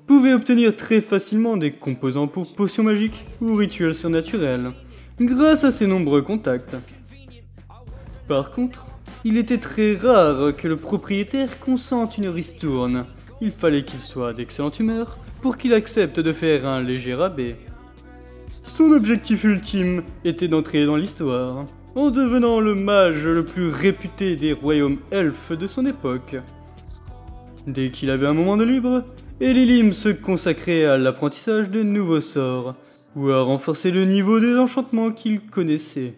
pouvait obtenir très facilement des composants pour potions magiques ou rituels surnaturels, grâce à ses nombreux contacts. Par contre, il était très rare que le propriétaire consente une ristourne. Il fallait qu'il soit d'excellente humeur pour qu'il accepte de faire un léger rabais. Son objectif ultime était d'entrer dans l'histoire, en devenant le mage le plus réputé des royaumes elfes de son époque. Dès qu'il avait un moment de libre, Elilim se consacrait à l'apprentissage de nouveaux sorts, ou à renforcer le niveau des enchantements qu'il connaissait.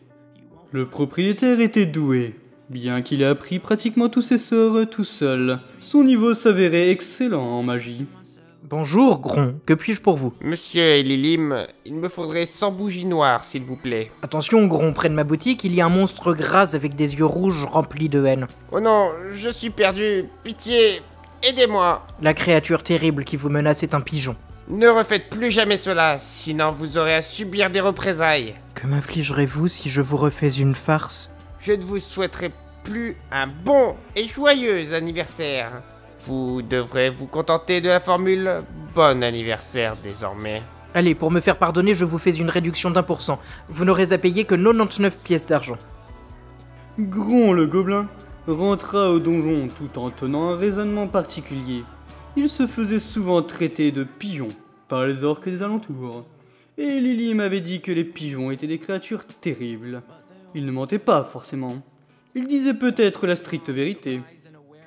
Le propriétaire était doué, bien qu'il ait appris pratiquement tous ses sorts tout seul. Son niveau s'avérait excellent en magie. Bonjour, Gron, que puis-je pour vous? Monsieur Elilim, il me faudrait 100 bougies noires, s'il vous plaît. Attention, Gron, près de ma boutique, il y a un monstre gras avec des yeux rouges remplis de haine. Oh non, je suis perdu, pitié, aidez-moi. La créature terrible qui vous menace est un pigeon. Ne refaites plus jamais cela, sinon vous aurez à subir des représailles. Que m'infligerez-vous si je vous refais une farce? Je ne vous souhaiterai plus un bon et joyeux anniversaire. Vous devrez vous contenter de la formule « Bon anniversaire » désormais. Allez, pour me faire pardonner, je vous fais une réduction d'1%. Vous n'aurez à payer que 99 pièces d'argent. Gron le gobelin rentra au donjon tout en tenant un raisonnement particulier. Il se faisait souvent traiter de pigeon par les orques des alentours. Et Lily m'avait dit que les pigeons étaient des créatures terribles. Il ne mentait pas forcément. Il disait peut-être la stricte vérité.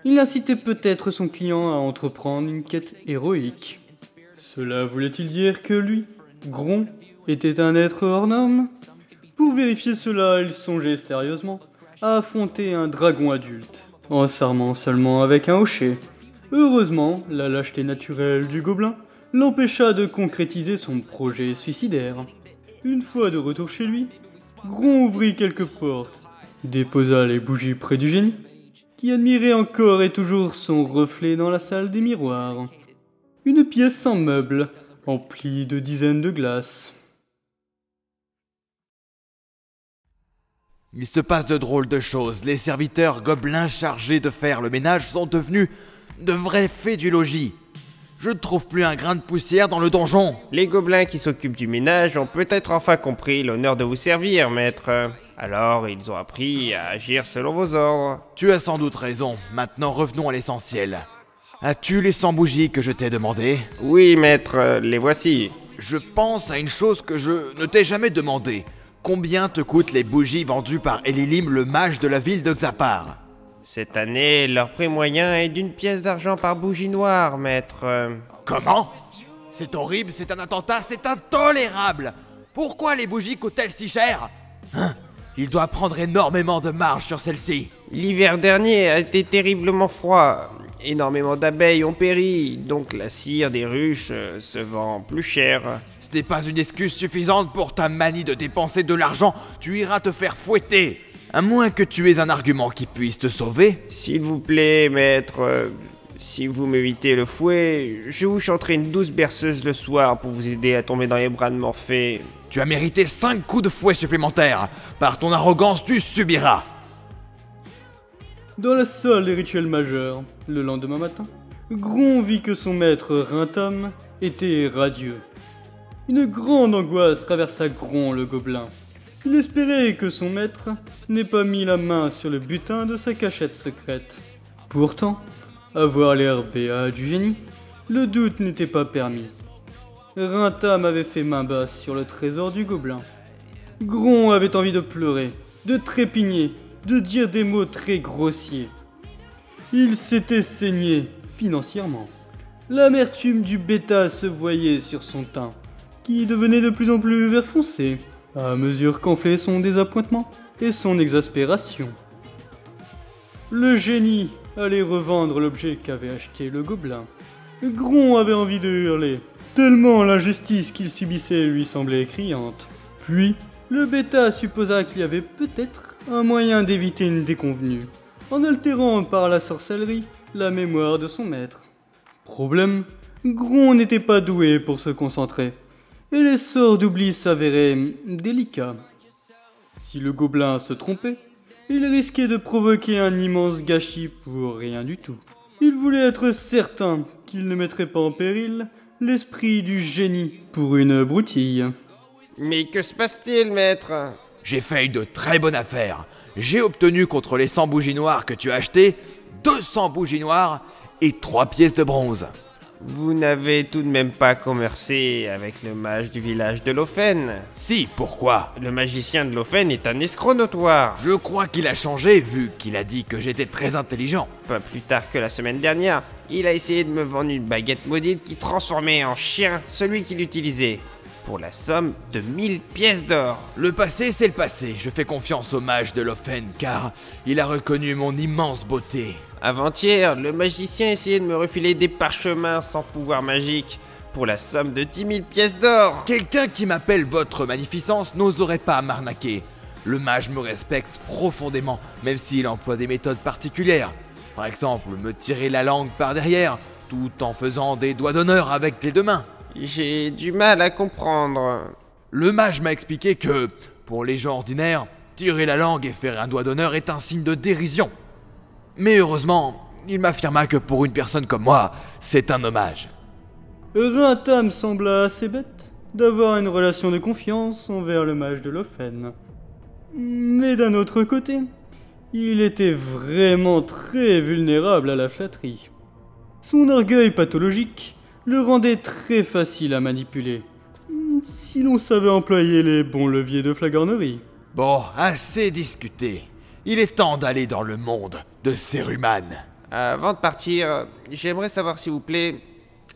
Il incitait peut-être son client à entreprendre une quête héroïque. Cela voulait-il dire que lui, Gron, était un être hors norme? Pour vérifier cela, il songeait sérieusement à affronter un dragon adulte, en s'armant seulement avec un hochet. Heureusement, la lâcheté naturelle du gobelin l'empêcha de concrétiser son projet suicidaire. Une fois de retour chez lui, Gron ouvrit quelques portes, déposa les bougies près du génie, qui admirait encore et toujours son reflet dans la salle des miroirs. Une pièce sans meubles, emplie de dizaines de glaces. Il se passe de drôles de choses. Les serviteurs gobelins chargés de faire le ménage sont devenus de vrais fées du logis. Je ne trouve plus un grain de poussière dans le donjon. Les gobelins qui s'occupent du ménage ont peut-être enfin compris l'honneur de vous servir, maître. Alors, ils ont appris à agir selon vos ordres. Tu as sans doute raison. Maintenant, revenons à l'essentiel. As-tu les 100 bougies que je t'ai demandées? Oui, maître, les voici. Je pense à une chose que je ne t'ai jamais demandé. Combien te coûtent les bougies vendues par Elilim, le mage de la ville de Xapar? Cette année, leur prix moyen est d'1 pièce d'argent par bougie noire, maître. Comment? C'est horrible, c'est un attentat, c'est intolérable! Pourquoi les bougies coûtent-elles si cher? Hein? Il doit prendre énormément de marge sur celle-ci. L'hiver dernier a été terriblement froid. Énormément d'abeilles ont péri, donc la cire des ruches se vend plus cher. Ce n'est pas une excuse suffisante pour ta manie de dépenser de l'argent, tu iras te faire fouetter. À moins que tu aies un argument qui puisse te sauver. S'il vous plaît, maître, si vous m'évitez le fouet, je vous chanterai une douce berceuse le soir pour vous aider à tomber dans les bras de Morphée. Tu as mérité 5 coups de fouet supplémentaires. Par ton arrogance, tu subiras. Dans la salle des rituels majeurs, le lendemain matin, Gron vit que son maître Rintom était radieux. Une grande angoisse traversa Gron le gobelin. Il espérait que son maître n'ait pas mis la main sur le butin de sa cachette secrète. Pourtant, à voir l'air béat du génie, le doute n'était pas permis. Rintom avait fait main basse sur le trésor du gobelin. Gron avait envie de pleurer, de trépigner, de dire des mots très grossiers. Il s'était saigné financièrement. L'amertume du bêta se voyait sur son teint, qui devenait de plus en plus vert foncé, à mesure qu'enflait son désappointement et son exaspération. Le génie allait revendre l'objet qu'avait acheté le gobelin. Gron avait envie de hurler, tellement l'injustice qu'il subissait lui semblait criante. Puis, le bêta supposa qu'il y avait peut-être un moyen d'éviter une déconvenue, en altérant par la sorcellerie la mémoire de son maître. Problème, Gron n'était pas doué pour se concentrer, et les sorts d'oubli s'avéraient délicats. Si le gobelin se trompait, il risquait de provoquer un immense gâchis pour rien du tout. Il voulait être certain qu'il ne mettrait pas en péril l'esprit du génie pour une broutille. Mais que se passe-t-il, maître? J'ai fait une très bonne affaire. J'ai obtenu contre les 100 bougies noires que tu as achetées, 200 bougies noires et 3 pièces de bronze. Vous n'avez tout de même pas commercé avec le mage du village de Lofen. Si, pourquoi? Le magicien de Lofen est un escroc notoire. Je crois qu'il a changé vu qu'il a dit que j'étais très intelligent. Pas plus tard que la semaine dernière, il a essayé de me vendre une baguette maudite qui transformait en chien celui qui l'utilisait, pour la somme de 1000 pièces d'or. Le passé, c'est le passé. Je fais confiance au mage de Lofen car il a reconnu mon immense beauté. Avant-hier, le magicien essayait de me refiler des parchemins sans pouvoir magique pour la somme de 10 000 pièces d'or. Quelqu'un qui m'appelle votre magnificence n'oserait pas m'arnaquer. Le mage me respecte profondément, même s'il emploie des méthodes particulières. Par exemple, me tirer la langue par derrière, tout en faisant des doigts d'honneur avec les deux mains. J'ai du mal à comprendre. Le mage m'a expliqué que, pour les gens ordinaires, tirer la langue et faire un doigt d'honneur est un signe de dérision. Mais heureusement, il m'affirma que pour une personne comme moi, c'est un hommage. Rintam sembla assez bête d'avoir une relation de confiance envers le mage de Lofen. Mais d'un autre côté, il était vraiment très vulnérable à la flatterie. Son orgueil pathologique le rendait très facile à manipuler, si l'on savait employer les bons leviers de flagornerie. Bon, assez discuté. Il est temps d'aller dans le monde de Ceruman. Avant de partir, j'aimerais savoir s'il vous plaît,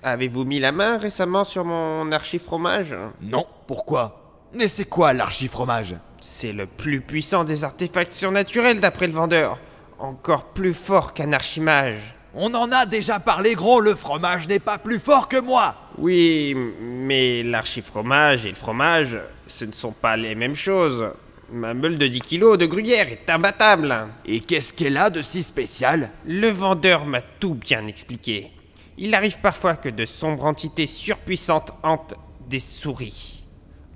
avez-vous mis la main récemment sur mon archi-fromage? Non, pourquoi? Mais c'est quoi l'archi-fromage? C'est le plus puissant des artefacts surnaturels d'après le vendeur. Encore plus fort qu'un archimage. On en a déjà parlé, gros, le fromage n'est pas plus fort que moi. Oui, mais l'archi-fromage et le fromage, ce ne sont pas les mêmes choses. Ma meule de 10 kilos de gruyère est imbattable. Et qu'est-ce qu'elle a de si spécial? Le vendeur m'a tout bien expliqué. Il arrive parfois que de sombres entités surpuissantes hantent des souris.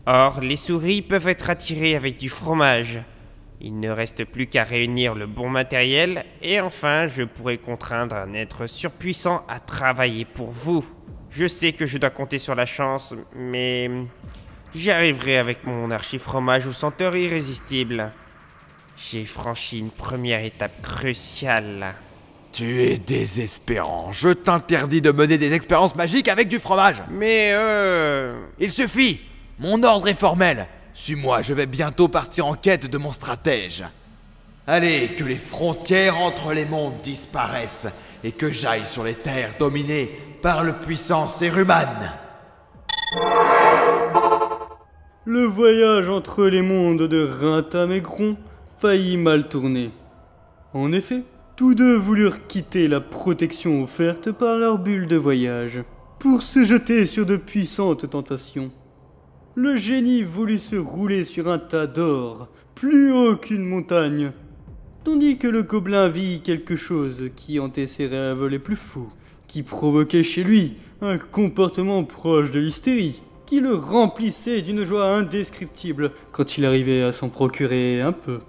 Or, les souris peuvent être attirées avec du fromage. Il ne reste plus qu'à réunir le bon matériel et enfin, je pourrai contraindre un être surpuissant à travailler pour vous. Je sais que je dois compter sur la chance, mais j'y arriverai avec mon archi-fromage aux senteurs irrésistibles. J'ai franchi une première étape cruciale. Tu es désespérant. Je t'interdis de mener des expériences magiques avec du fromage. Mais Il suffit. Mon ordre est formel. Suis-moi, je vais bientôt partir en quête de mon stratège. Allez, que les frontières entre les mondes disparaissent et que j'aille sur les terres dominées par le puissant Ceruman. Le voyage entre les mondes de Rintam et Gron faillit mal tourner. En effet, tous deux voulurent quitter la protection offerte par leur bulle de voyage pour se jeter sur de puissantes tentations. Le génie voulut se rouler sur un tas d'or, plus haut qu'une montagne, tandis que le gobelin vit quelque chose qui hantait ses rêves les plus fous, qui provoquait chez lui un comportement proche de l'hystérie, qui le remplissait d'une joie indescriptible quand il arrivait à s'en procurer un peu.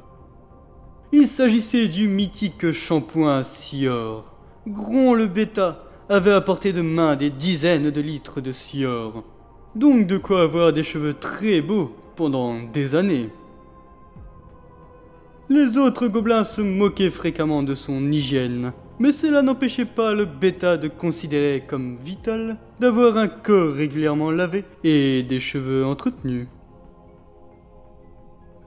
Il s'agissait du mythique shampoing Sior. Gron le bêta avait apporté de main des dizaines de litres de Sior. Donc de quoi avoir des cheveux très beaux pendant des années. Les autres gobelins se moquaient fréquemment de son hygiène, mais cela n'empêchait pas le bêta de considérer comme vital d'avoir un corps régulièrement lavé et des cheveux entretenus.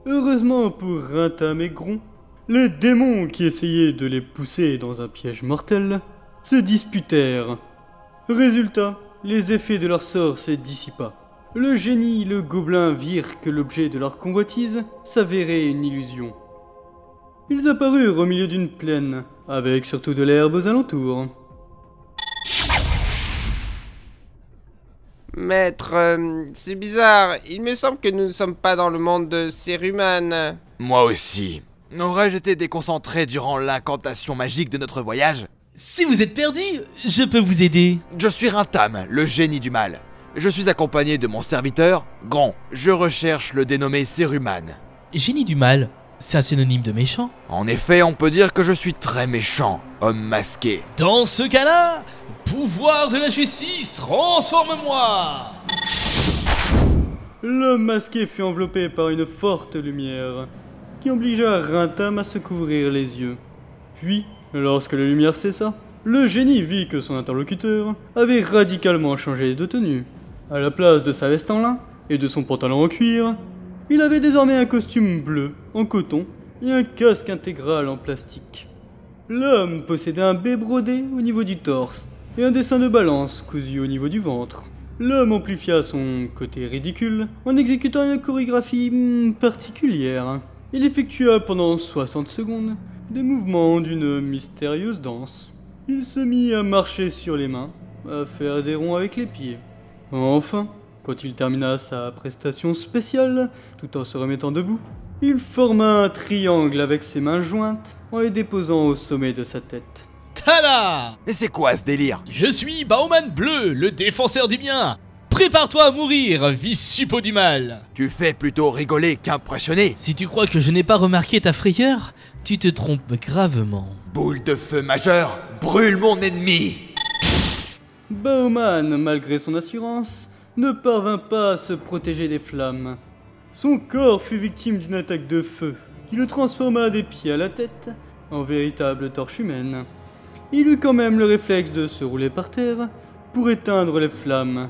Heureusement pour Rintam et Gron, les démons qui essayaient de les pousser dans un piège mortel se disputèrent. Résultat, les effets de leur sort se dissipa, le génie et le gobelin virent que l'objet de leur convoitise s'avérait une illusion. Ils apparurent au milieu d'une plaine, avec surtout de l'herbe aux alentours. Maître, c'est bizarre. Il me semble que nous ne sommes pas dans le monde de Ceruman. Moi aussi. Aurais-je été déconcentré durant l'incantation magique de notre voyage? Si vous êtes perdu, je peux vous aider. Je suis Rintam, le génie du mal. Je suis accompagné de mon serviteur, Grand. Je recherche le dénommé Ceruman. Génie du mal, c'est un synonyme de méchant. En effet, on peut dire que je suis très méchant, homme masqué. Dans ce cas-là, pouvoir de la justice, transforme-moi! L'homme masqué fut enveloppé par une forte lumière, qui obligea Rintam à se couvrir les yeux. Puis, lorsque la lumière cessa, le génie vit que son interlocuteur avait radicalement changé de tenue. À la place de sa veste en lin et de son pantalon en cuir, il avait désormais un costume bleu en coton et un casque intégral en plastique. L'homme possédait un B brodé au niveau du torse et un dessin de balance cousu au niveau du ventre. L'homme amplifia son côté ridicule en exécutant une chorégraphie particulière. Il effectua pendant 60 secondes des mouvements d'une mystérieuse danse. Il se mit à marcher sur les mains, à faire des ronds avec les pieds. Enfin, quand il termina sa prestation spéciale, tout en se remettant debout, il forma un triangle avec ses mains jointes en les déposant au sommet de sa tête. Tada! Mais c'est quoi ce délire? Je suis Bauman Bleu, le défenseur du bien. Prépare-toi à mourir, vice suppôt du mal. Tu fais plutôt rigoler qu'impressionner. Si tu crois que je n'ai pas remarqué ta frayeur, tu te trompes gravement. Boule de feu majeure, brûle mon ennemi. Bauman, malgré son assurance, ne parvint pas à se protéger des flammes. Son corps fut victime d'une attaque de feu qui le transforma des pieds à la tête en véritable torche humaine. Il eut quand même le réflexe de se rouler par terre pour éteindre les flammes.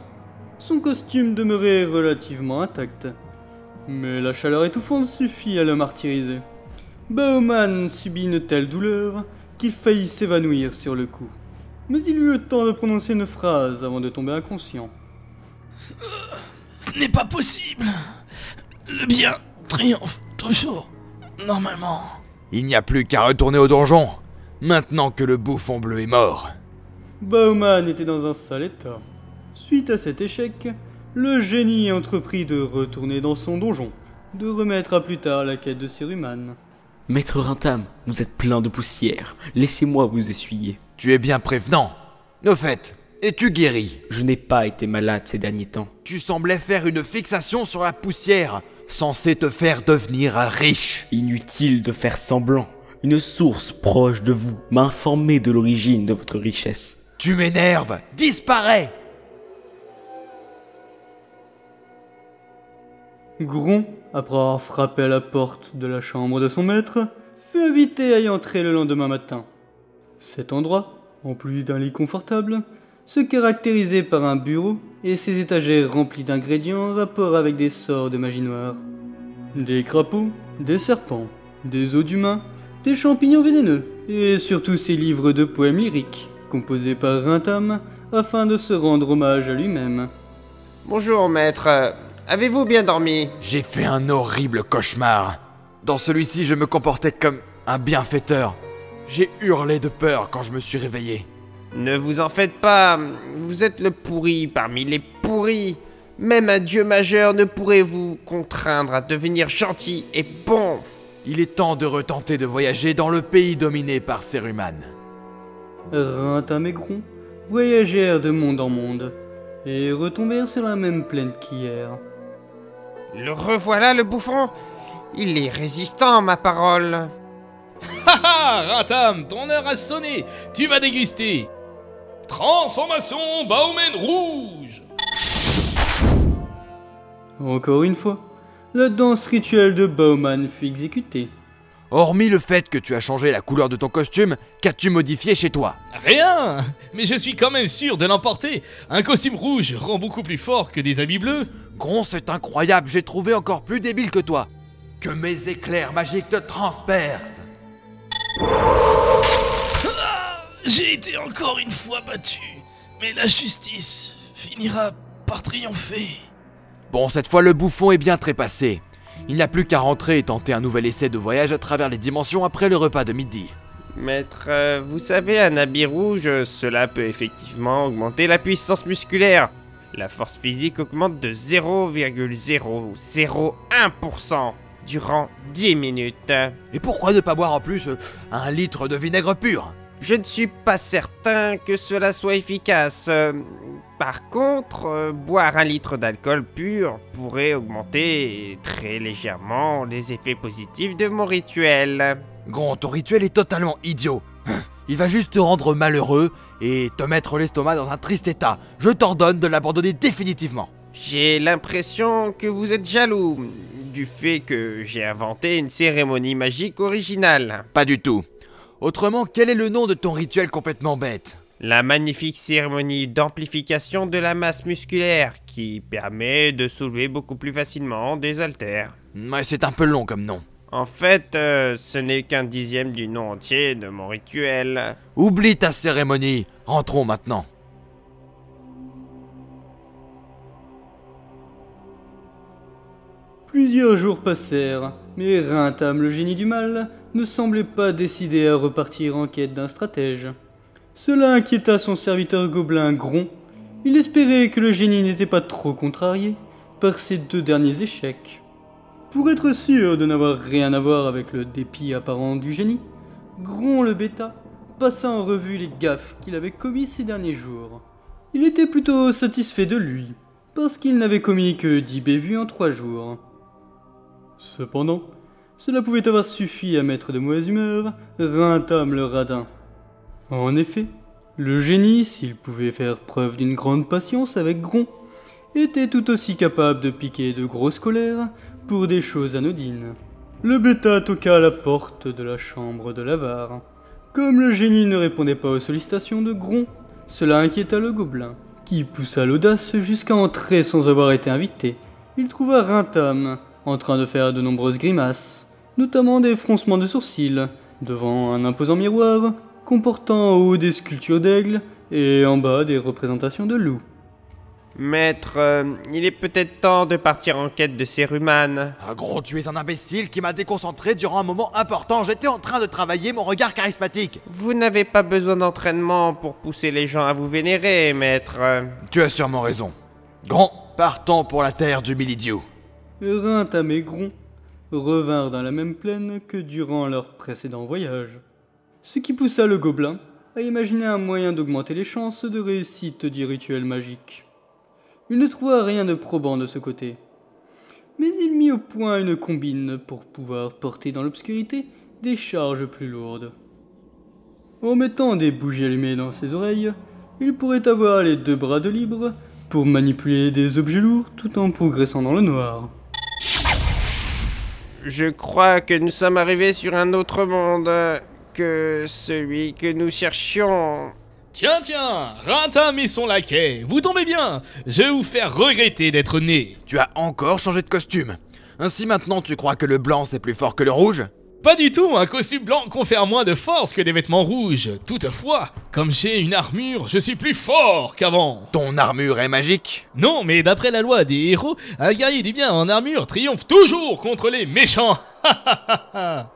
Son costume demeurait relativement intact, mais la chaleur étouffante suffit à le martyriser. Bauman subit une telle douleur qu'il faillit s'évanouir sur le coup. Mais il eut le temps de prononcer une phrase avant de tomber inconscient. Ce n'est pas possible. Le bien triomphe toujours, normalement. Il n'y a plus qu'à retourner au donjon, maintenant que le bouffon bleu est mort. Bauman était dans un sale état. Suite à cet échec, le génie entreprit de retourner dans son donjon, de remettre à plus tard la quête de Ceruman. Maître Rintam, vous êtes plein de poussière. Laissez-moi vous essuyer. Tu es bien prévenant. Au fait, es-tu guéri? Je n'ai pas été malade ces derniers temps. Tu semblais faire une fixation sur la poussière, censée te faire devenir riche. Inutile de faire semblant. Une source proche de vous m'a informé de l'origine de votre richesse. Tu m'énerves. Disparais. Gron, après avoir frappé à la porte de la chambre de son maître, fut invité à y entrer le lendemain matin. Cet endroit, en plus d'un lit confortable, se caractérisait par un bureau et ses étagères remplies d'ingrédients en rapport avec des sorts de magie noire. Des crapauds, des serpents, des os d'humains, des champignons vénéneux, et surtout ses livres de poèmes lyriques, composés par Rintam afin de se rendre hommage à lui-même. Bonjour, maître. Avez-vous bien dormi? J'ai fait un horrible cauchemar. Dans celui-ci, je me comportais comme un bienfaiteur. J'ai hurlé de peur quand je me suis réveillé. Ne vous en faites pas. Vous êtes le pourri parmi les pourris. Même un dieu majeur ne pourrait vous contraindre à devenir gentil et bon. Il est temps de retenter de voyager dans le pays dominé par Ceruman. Rintam et Gron voyagèrent de monde en monde et retombèrent sur la même plaine qu'hier. Le revoilà, le bouffon. Il est résistant, ma parole. Haha, Rintam, ton heure a sonné. Tu vas déguster. Transformation Bauman rouge. Encore une fois, la danse rituelle de Bauman fut exécutée. Hormis le fait que tu as changé la couleur de ton costume, qu'as-tu modifié chez toi? Rien. Mais je suis quand même sûr de l'emporter. Un costume rouge rend beaucoup plus fort que des habits bleus. Gron, c'est incroyable, j'ai trouvé encore plus débile que toi. Que mes éclairs magiques te transpercent. J'ai été encore une fois battu, mais la justice finira par triompher. Bon, cette fois le bouffon est bien trépassé. Il n'a plus qu'à rentrer et tenter un nouvel essai de voyage à travers les dimensions après le repas de midi. Maître, vous savez, un habit rouge, cela peut effectivement augmenter la puissance musculaire. La force physique augmente de 0,001% durant 10 minutes. Et pourquoi ne pas boire en plus 1 litre de vinaigre pur? Je ne suis pas certain que cela soit efficace. Par contre, boire 1 litre d'alcool pur pourrait augmenter très légèrement les effets positifs de mon rituel. Gron, ton rituel est totalement idiot. Il va juste te rendre malheureux et te mettre l'estomac dans un triste état. Je t'ordonne de l'abandonner définitivement. J'ai l'impression que vous êtes jaloux du fait que j'ai inventé une cérémonie magique originale. Pas du tout. Autrement, quel est le nom de ton rituel complètement bête? La magnifique cérémonie d'amplification de la masse musculaire qui permet de soulever beaucoup plus facilement des haltères. Ouais, c'est un peu long comme nom. En fait, ce n'est qu'un dixième du nom entier de mon rituel. Oublie ta cérémonie. Rentrons maintenant. Plusieurs jours passèrent, mais Rintam, le génie du mal, ne semblait pas décidé à repartir en quête d'un stratège. Cela inquiéta son serviteur gobelin Gron. Il espérait que le génie n'était pas trop contrarié par ses 2 derniers échecs. Pour être sûr de n'avoir rien à voir avec le dépit apparent du génie, Gron le bêta passa en revue les gaffes qu'il avait commis ces derniers jours. Il était plutôt satisfait de lui, parce qu'il n'avait commis que 10 bévues en 3 jours. Cependant, cela pouvait avoir suffi à mettre de mauvaise humeur Rintam le radin. En effet, le génie, s'il pouvait faire preuve d'une grande patience avec Gron, était tout aussi capable de piquer de grosses colères pour des choses anodines. Le bêta toqua à la porte de la chambre de l'avare. Comme le génie ne répondait pas aux sollicitations de Gron, cela inquiéta le gobelin, qui poussa l'audace jusqu'à entrer sans avoir été invité. Il trouva Rintam en train de faire de nombreuses grimaces, notamment des froncements de sourcils, devant un imposant miroir comportant en haut des sculptures d'aigle et en bas des représentations de loups. Maître, il est peut-être temps de partir en quête de Céruman. Ah Gron, tu es un imbécile qui m'a déconcentré durant un moment important. J'étais en train de travailler mon regard charismatique. Vous n'avez pas besoin d'entraînement pour pousser les gens à vous vénérer, maître. Tu as sûrement raison. Gron, partons pour la terre du Milidiou. Rintam et Gron revinrent dans la même plaine que durant leur précédent voyage, ce qui poussa le gobelin à imaginer un moyen d'augmenter les chances de réussite du rituel magique. Il ne trouva rien de probant de ce côté, mais il mit au point une combine pour pouvoir porter dans l'obscurité des charges plus lourdes. En mettant des bougies allumées dans ses oreilles, il pourrait avoir les 2 bras de libre pour manipuler des objets lourds tout en progressant dans le noir. Je crois que nous sommes arrivés sur un autre monde que celui que nous cherchions. Tiens, Rintam et son laquais, vous tombez bien. Je vais vous faire regretter d'être né. Tu as encore changé de costume. Ainsi maintenant tu crois que le blanc c'est plus fort que le rouge? Pas du tout, un costume blanc confère moins de force que des vêtements rouges. Toutefois, comme j'ai une armure, je suis plus fort qu'avant. Ton armure est magique? Non, mais d'après la loi des héros, un guerrier du bien en armure triomphe toujours contre les méchants.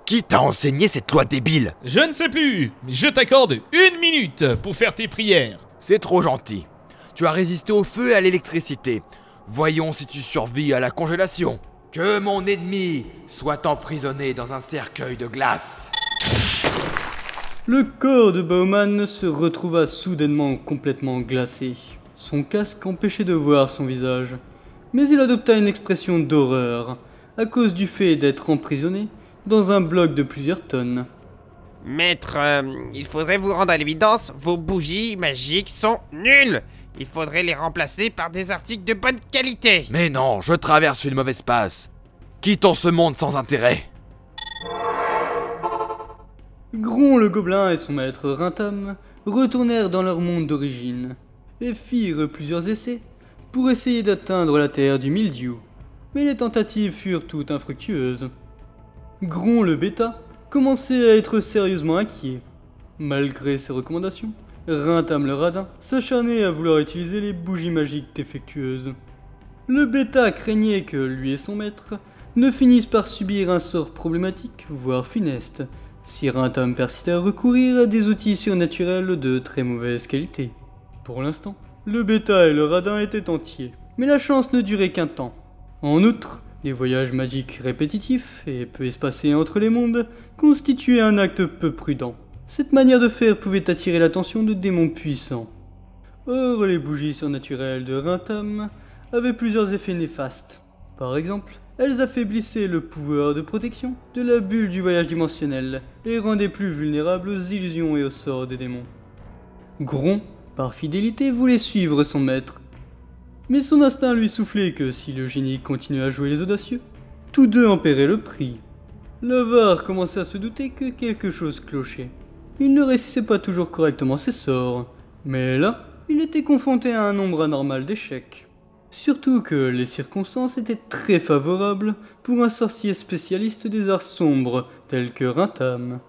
Qui t'a enseigné cette loi débile? Je ne sais plus, mais je t'accorde 1 minute pour faire tes prières. C'est trop gentil. Tu as résisté au feu et à l'électricité. Voyons si tu survis à la congélation. Que mon ennemi soit emprisonné dans un cercueil de glace. Le corps de Bauman se retrouva soudainement complètement glacé. Son casque empêchait de voir son visage, mais il adopta une expression d'horreur à cause du fait d'être emprisonné dans un bloc de plusieurs tonnes. Maître, il faudrait vous rendre à l'évidence, vos bougies magiques sont nulles. Il faudrait les remplacer par des articles de bonne qualité. Mais non, je traverse une mauvaise passe. Quittons ce monde sans intérêt. Gron le gobelin et son maître Rintam retournèrent dans leur monde d'origine et firent plusieurs essais pour essayer d'atteindre la terre du Mildiou, mais les tentatives furent toutes infructueuses. Gron le bêta commençait à être sérieusement inquiet. Malgré ses recommandations, Rintam le radin s'acharnait à vouloir utiliser les bougies magiques défectueuses. Le bêta craignait que lui et son maître ne finissent par subir un sort problématique, voire funeste, si Rintam persistait à recourir à des outils surnaturels de très mauvaise qualité. Pour l'instant, le bêta et le radin étaient entiers, mais la chance ne durait qu'un temps. En outre, les voyages magiques répétitifs et peu espacés entre les mondes constituaient un acte peu prudent. Cette manière de faire pouvait attirer l'attention de démons puissants. Or, les bougies surnaturelles de Rintam avaient plusieurs effets néfastes. Par exemple, elles affaiblissaient le pouvoir de protection de la bulle du voyage dimensionnel et rendaient plus vulnérables aux illusions et aux sorts des démons. Gron, par fidélité, voulait suivre son maître. Mais son instinct lui soufflait que si le génie continuait à jouer les audacieux, tous deux en paieraient le prix. L'avare commençait à se douter que quelque chose clochait. Il ne réussissait pas toujours correctement ses sorts, mais là, il était confronté à un nombre anormal d'échecs. Surtout que les circonstances étaient très favorables pour un sorcier spécialiste des arts sombres tel que Rintam.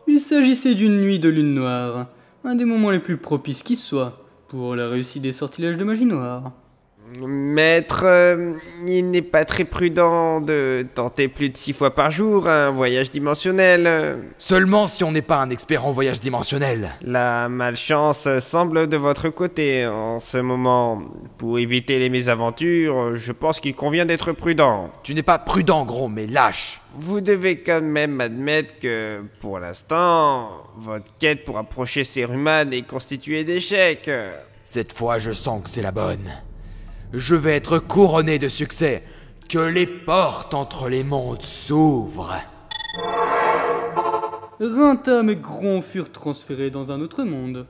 Il s'agissait d'une nuit de lune noire, un des moments les plus propices qui soit pour la réussite des sortilèges de magie noire. Maître, il n'est pas très prudent de tenter plus de 6 fois par jour un voyage dimensionnel. Seulement si on n'est pas un expert en voyage dimensionnel. La malchance semble de votre côté en ce moment. Pour éviter les mésaventures, je pense qu'il convient d'être prudent. Tu n'es pas prudent, gros, mais lâche. Vous devez quand même admettre que, pour l'instant, votre quête pour approcher Saruman est constituée d'échecs. Cette fois, je sens que c'est la bonne. Je vais être couronné de succès. Que les portes entre les mondes s'ouvrent. Rintam et Gron furent transférés dans un autre monde,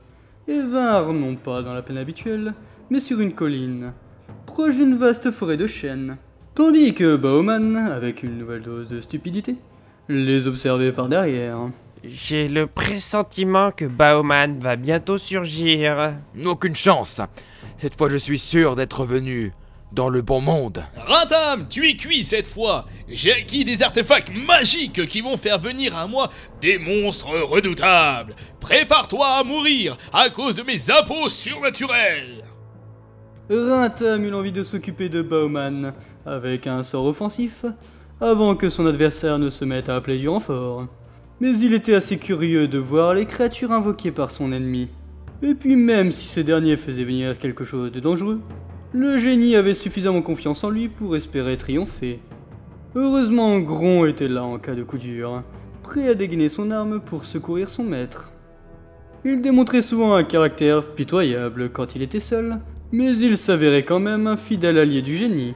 et vinrent non pas dans la plaine habituelle, mais sur une colline, proche d'une vaste forêt de chênes. Tandis que Bauman, avec une nouvelle dose de stupidité, les observait par derrière. J'ai le pressentiment que Bauman va bientôt surgir. Aucune chance. Cette fois, je suis sûr d'être venu dans le bon monde. Rintam, tu es cuit cette fois. J'ai acquis des artefacts magiques qui vont faire venir à moi des monstres redoutables. Prépare-toi à mourir à cause de mes impôts surnaturels. Rintam eut l'envie de s'occuper de Bauman avec un sort offensif, avant que son adversaire ne se mette à appeler du renfort. Mais il était assez curieux de voir les créatures invoquées par son ennemi. Et puis même si ce dernier faisait venir quelque chose de dangereux, le génie avait suffisamment confiance en lui pour espérer triompher. Heureusement, Gron était là en cas de coup dur, prêt à dégainer son arme pour secourir son maître. Il démontrait souvent un caractère pitoyable quand il était seul, mais il s'avérait quand même un fidèle allié du génie.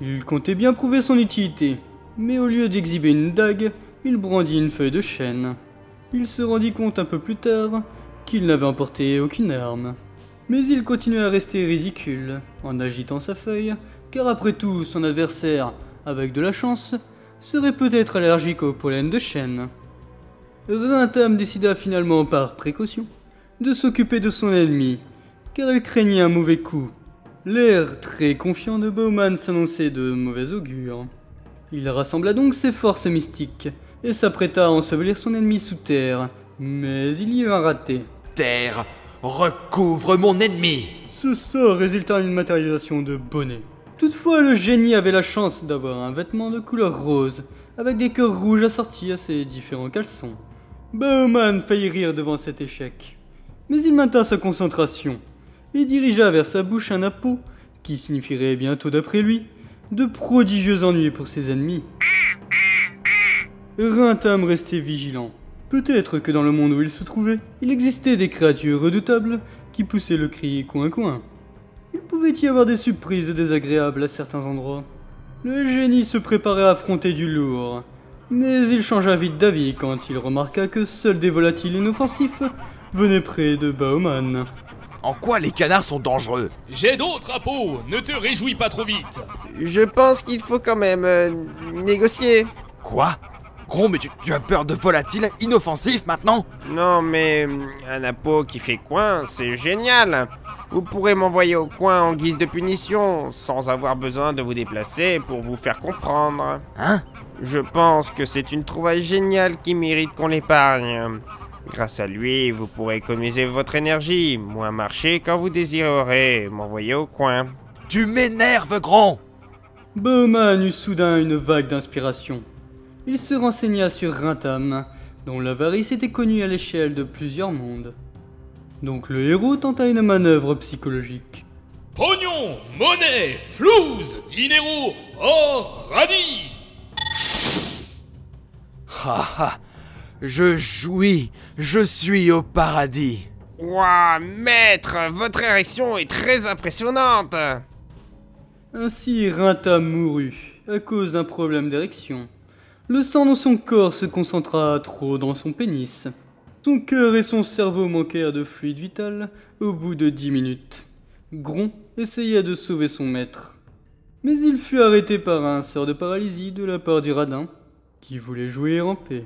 Il comptait bien prouver son utilité, mais au lieu d'exhiber une dague, il brandit une feuille de chêne. Il se rendit compte un peu plus tard qu'il n'avait emporté aucune arme. Mais il continuait à rester ridicule en agitant sa feuille, car après tout, son adversaire, avec de la chance, serait peut-être allergique au pollen de chêne. Rintam décida finalement par précaution de s'occuper de son ennemi, car il craignait un mauvais coup. L'air très confiant de Bauman s'annonçait de mauvais augure. Il rassembla donc ses forces mystiques et s'apprêta à ensevelir son ennemi sous terre, mais il y eut un raté. Terre, recouvre mon ennemi. Ce sort résulta en une matérialisation de bonnet. Toutefois, le génie avait la chance d'avoir un vêtement de couleur rose, avec des cœurs rouges assortis à ses différents caleçons. Bauman faillit rire devant cet échec, mais il maintint sa concentration et dirigea vers sa bouche un appôt qui signifierait bientôt d'après lui de prodigieux ennuis pour ses ennemis. Rintam restait vigilant. Peut-être que dans le monde où il se trouvait, il existait des créatures redoutables qui poussaient le cri coin-coin. Il pouvait y avoir des surprises désagréables à certains endroits. Le génie se préparait à affronter du lourd, mais il changea vite d'avis quand il remarqua que seuls des volatiles inoffensifs venaient près de Bauman. En quoi les canards sont dangereux? J'ai d'autres appôts, ne te réjouis pas trop vite. Je pense qu'il faut quand même négocier. Quoi? Gros, mais tu as peur de volatiles inoffensifs maintenant? Non, mais un appôt qui fait coin, c'est génial. Vous pourrez m'envoyer au coin en guise de punition, sans avoir besoin de vous déplacer pour vous faire comprendre. Hein? Je pense que c'est une trouvaille géniale qui mérite qu'on l'épargne. Grâce à lui, vous pourrez économiser votre énergie, moins marcher quand vous désirerez m'envoyer au coin. Tu m'énerves, Gron! Bowman eut soudain une vague d'inspiration. Il se renseigna sur Rintam, dont l'avarice était connue à l'échelle de plusieurs mondes. Donc le héros tenta une manœuvre psychologique. Pognon, monnaie, flouze, dinero, or, radis. Ha ha! Je jouis, je suis au paradis. Ouah, maître, votre érection est très impressionnante. Ainsi Rintam mourut, à cause d'un problème d'érection. Le sang dans son corps se concentra trop dans son pénis. Son cœur et son cerveau manquèrent de fluide vital au bout de 10 minutes. Gron essaya de sauver son maître. Mais il fut arrêté par un sort de paralysie de la part du radin, qui voulait jouir en paix.